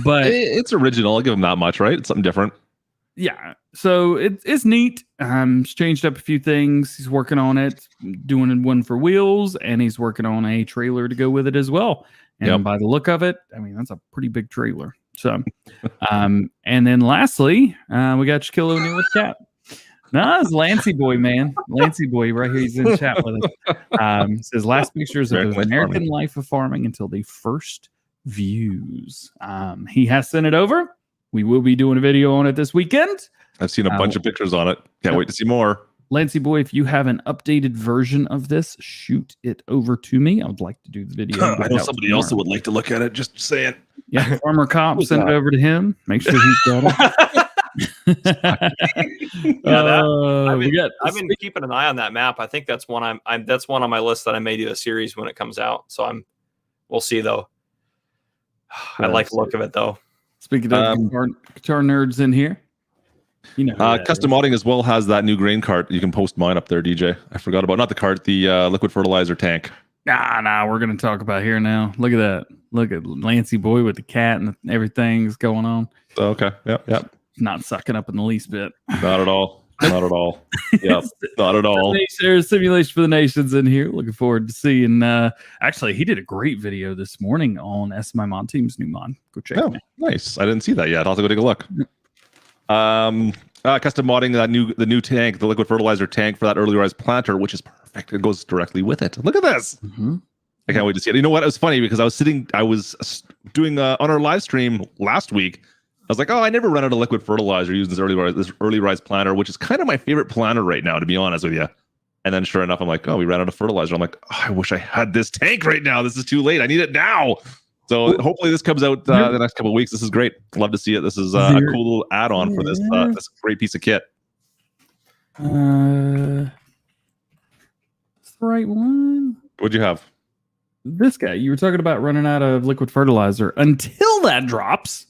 but it's original. I'll give him that much, right? It's something different. Yeah, so it's neat. He's changed up a few things. He's working on it, doing one for wheels, and he's working on a trailer to go with it as well. And by the look of it, I mean, that's a pretty big trailer. So, and then lastly, we got Shaquille O'Neal with chat. No, it's Lancey Boy, man. Lancey Boy right here. He's in chat with us. Says last pictures of the American life of farming until the first views. He has sent it over. We will be doing a video on it this weekend. I've seen a bunch of pictures on it. Can't wait to see more. Lancey Boy, if you have an updated version of this, shoot it over to me. I would like to do the video. I know somebody else that would like to look at it. Just saying. Yeah, Farmer Cop, send it over to him. Make sure he's got it. I've been keeping an eye on that map. I think that's one that's one on my list that I may do a series when it comes out. So we'll see though. I like the look of it though. Speaking of guitar nerds in here, you know, custom modding as well has that new grain cart. You can post mine up there, DJ. I forgot about not the cart, the liquid fertilizer tank. Nah, we're gonna talk about here now. Look at that. Look at Lancey Boy with the cat and everything's going on. Okay. Yep. Not sucking up in the least bit. Not at all. Not at all. Yeah, not at all. There's simulation for the nations in here. Looking forward to seeing. Actually, he did a great video this morning on SMI Mod Team's new mod. Go check it out. Nice. I didn't see that yet. I'll have to go take a look. Custom modding the new tank, the liquid fertilizer tank for that early rise planter, which is perfect. It goes directly with it. Look at this. Mm-hmm. I can't wait to see it. You know what? It was funny because I was doing on our live stream last week. I was like, oh, I never run out of liquid fertilizer using this early rise planter, which is kind of my favorite planter right now, to be honest with you. And then sure enough, I'm like, oh, we ran out of fertilizer. I'm like, oh, I wish I had this tank right now. This is too late. I need it now. So hopefully this comes out the next couple of weeks. This is great. Love to see it. This is a cool little add-on for this great piece of kit. That's the right one. What'd you have? This guy. You were talking about running out of liquid fertilizer. Until that drops,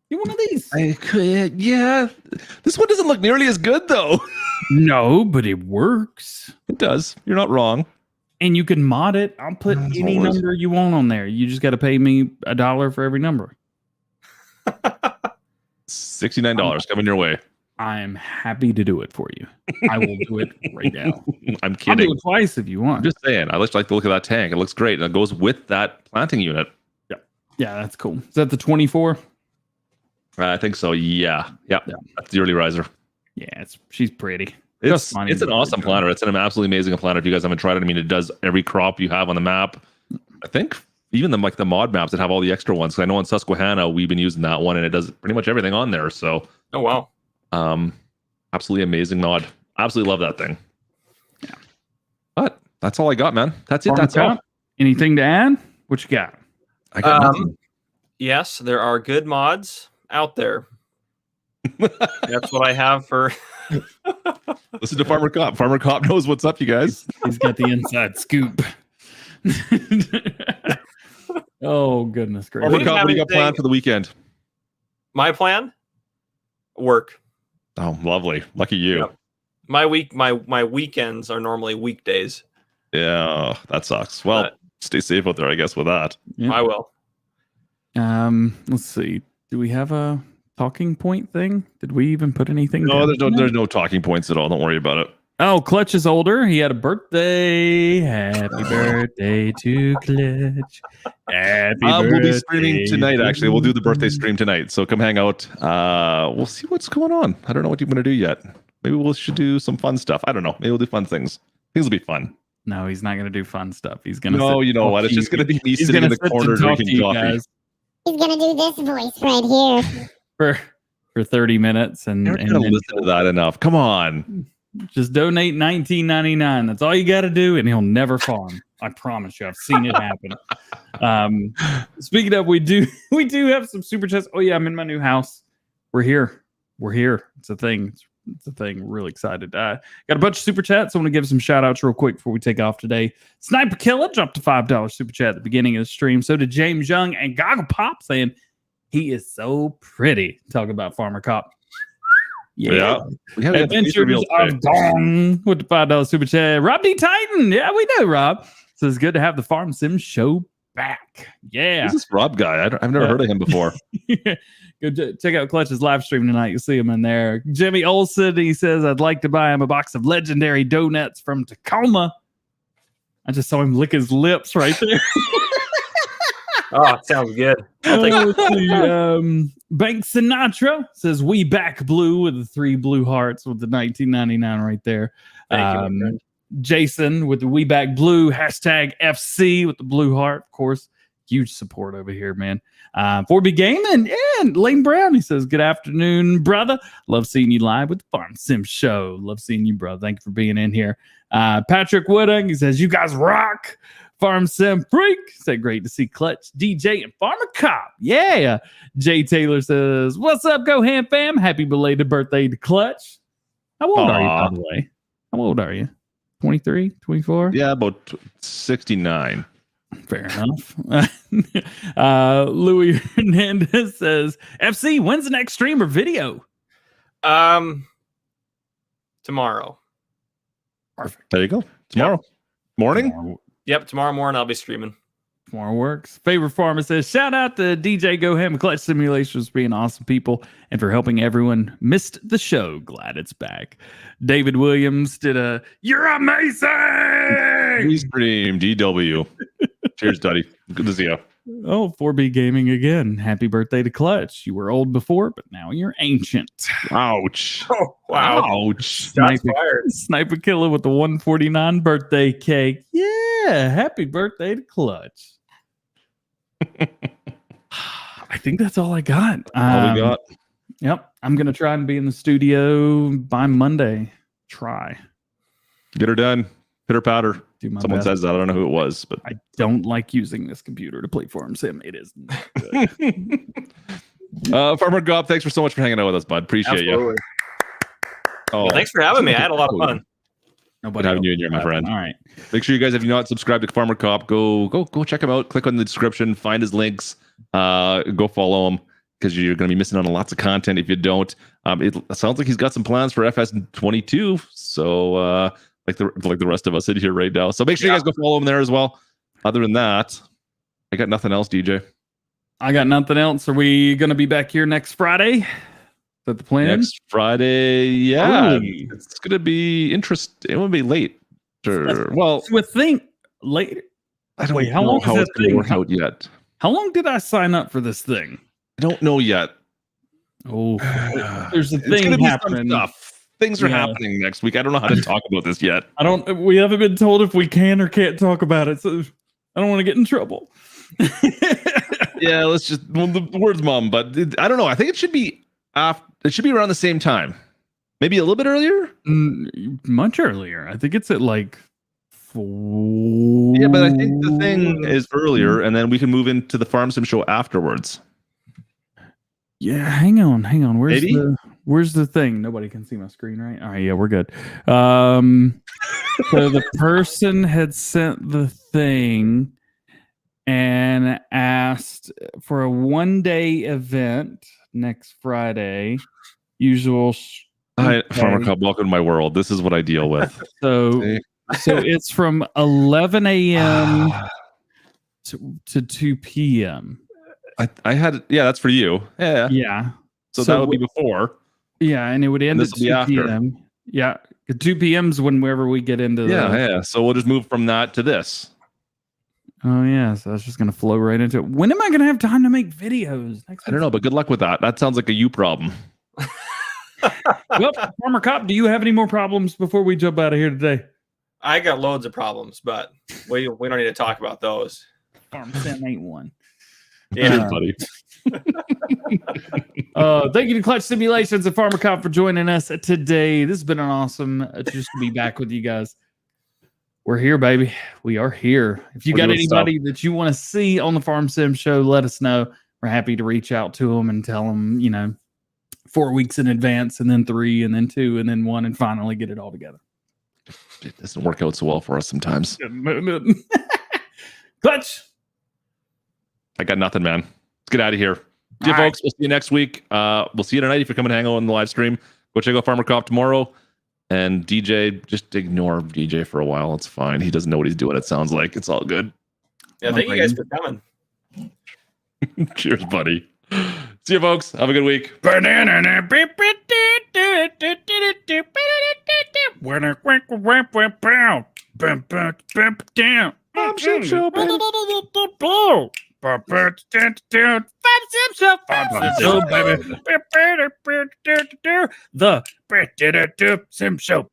get one of these. I could, yeah. This one doesn't look nearly as good though. No, but it works. It does. You're not wrong. And you can mod it. I'll put any number you want on there. You just got to pay me $1 for every number. $69 coming your way. I am happy to do it for you. I will do it right now. I'm kidding. I'll do it twice if you want. I'm just saying. I like the look of that tank. It looks great. And it goes with that planting unit. Yeah, that's cool. Is that the 24? I think so. Yeah. That's the early riser. Yeah, she's pretty. It's an awesome planter. It's an absolutely amazing planter. If you guys haven't tried it, I mean, it does every crop you have on the map. I think even the mod maps that have all the extra ones. 'Cause I know on Susquehanna we've been using that one, and it does pretty much everything on there. So, oh wow, absolutely amazing mod. Absolutely love that thing. Yeah, but that's all I got, man. That's it. That's all. Anything to add? What you got? I got nothing. Yes, there are good mods out there. That's what I have for. Listen to Farmer Cop. Farmer Cop knows what's up, you guys. He's got the inside scoop. Oh, goodness gracious. Farmer Cop, what do you got planned for the weekend? My plan? Work. Oh, lovely. Lucky you. Yep. My weekends are normally weekdays. Yeah, that sucks. Well, stay safe out there, I guess, with that. Yeah. I will. Let's see. Do we have a talking point thing? Did we even put anything? No, there's no talking points at all. Don't worry about it. Oh, Klutch is older. He had a birthday. Happy birthday to Klutch. Happy birthday. We'll be streaming tonight, actually. We'll do the birthday stream tonight. So come hang out. We'll see what's going on. I don't know what you're going to do yet. Maybe we should do some fun stuff. I don't know. Maybe we'll do fun things. Things will be fun. No, he's not going to do fun stuff. He's going to. No, you know what? It's just going to be me sitting in the corner drinking coffee. Guys. He's going to do this voice right here. For 30 minutes. And you're going to listen to that enough. Come on. Just donate $19.99. That's all you got to do, and he'll never farm. I promise you. I've seen it happen. Speaking of, we do have some super chats. Oh yeah, I'm in my new house. We're here. It's a thing. It's a thing. Really excited. Got a bunch of super chats. I want to give some shout outs real quick before we take off today. Sniper Killer dropped a $5 super chat at the beginning of the stream. So did James Young and Goggle Pop saying he is so pretty. Talk about Farmer Cop. Yeah. Adventures of Gong with the $5 super chat. Rob D. Titan. Yeah, we know Rob. So it's good to have the Farm Sim show back. Yeah. Who's this Rob guy? I've never heard of him before. Go check out Klutch's live stream tonight. You'll see him in there. Jimmy Olson, he says, I'd like to buy him a box of legendary donuts from Tacoma. I just saw him lick his lips right there. Oh, sounds good. Let's see. Bank Sinatra says, we back blue with the 3 blue hearts with the $19.99 right there. Thank you, Jason with the we back blue hashtag FC with the blue heart. Of course, huge support over here, man. 4B Gaming and Lane Brown, he says, good afternoon, brother. Love seeing you live with the Farm Sim Show. Love seeing you, brother. Thank you for being in here. Patrick Wooding, he says, you guys rock. Farm Sim Freak said, great to see Klutch, DJ, and Farmer Cop. Yeah. Jay Taylor says, what's up, GoHam fam? Happy belated birthday to Klutch. How old are you, by the way? How old are you? 23, 24? Yeah, about 69. Fair enough. Louis Hernandez says, FC, when's the next stream or video? Tomorrow. Perfect. There you go. Tomorrow morning. Yep, tomorrow morning I'll be streaming. more works. Favorite Farmer says, shout out to DjGoHam and Klutch Simulations for being awesome people and for helping everyone. Missed the show. Glad it's back. David Williams did a, you're amazing! We stream DW. Cheers, Duddy. Good to see you. Oh, 4B Gaming again. Happy birthday to Klutch. You were old before, but now you're ancient. Ouch. Oh, wow. Ouch. Shots fired. Sniper Killer with the 149 birthday cake. Yeah, happy birthday to Klutch. I think that's all I got. All we got. Yep. I'm going to try and be in the studio by Monday. Try. Get her done. Pitter patter. Do my Someone best. says that. I don't know who it was, but I don't like using this computer to play Farm Sim. It is not good. Farmer Gob, thanks for so much for hanging out with us, bud. Appreciate Absolutely. you. Oh, Well, thanks for having me. I had a lot of fun. Good having you in here, my friend. All right. Make sure you guys, if you're not subscribed to Farmer Cop, go check him out. Click on the description, find his links, go follow him because you're going to be missing on lots of content if you don't. It sounds like he's got some plans for FS22, so like the rest of us in here right now. So make sure you guys go follow him there as well. Other than that, I got nothing else, DJ. I got nothing else. Are we going to be back here next Friday? Is that the plan? Next Friday, yeah, Early. it's going to be interesting. It will be late. Sure. Well, With think later. I don't Wait, how know long is how that it's going to thing? work out yet. How long did I sign up for this thing? I don't know yet. Oh, there's a It's gonna thing be some happening. stuff. Things are Yeah. happening next week. I don't know how to talk about this yet. We haven't been told if we can or can't talk about it, so I don't want to get in trouble. Yeah, let's just the word's mum, but I don't know. I think it should be it should be around the same time. Maybe a little bit earlier. Much earlier. I think it's at like 4. Yeah, but I think the thing is earlier, and then we can move into the Farm Sim show afterwards. Yeah, hang on. Maybe? Where's the thing? Nobody can see my screen, right? All right, yeah, we're good. So the person had sent the thing and asked for a 1-day event next Friday. Usual. Hi, Farmer Cub. Welcome to my world. This is what I deal with. So it's from 11 a.m. to 2 p.m. I had that's for you. Yeah. Yeah. So that would be before. Yeah, and it would end at This will be 2 after. p.m. Yeah, 2 p.m.'s whenever we get into the... Yeah. So we'll just move from that to this. Oh, yeah, so that's just going to flow right into it. When am I going to have time to make videos? I don't know, but good luck with that. That sounds like a you problem. Well, Farmer Cop, do you have any more problems before we jump out of here today? I got loads of problems, but we don't need to talk about those. Farm Sim ain't one. Yeah, buddy. Thank you to Klutch Simulations and Farmer Cop for joining us today. This has been an awesome just to be back with you guys. We're here, baby. We are here. If you We're got doing anybody that you want to see on the Farm Sim show, let us know. We're happy to reach out to them and tell them, 4 weeks in advance, and then 3, and then 2, and then 1, and finally get it all together. It doesn't work out so well for us sometimes. Klutch. I got nothing, man. Let's get out of here. See you, All right. folks. We'll see you next week. We'll see you tonight if you're coming to hang out on the live stream. Go check out Farmer Cop tomorrow. And DJ, just ignore DJ for a while. It's fine. He doesn't know what he's doing. It sounds like it's all good. yeah. Thank you guys for coming. Cheers, buddy. See you, folks. Have a good week. The Sim Show.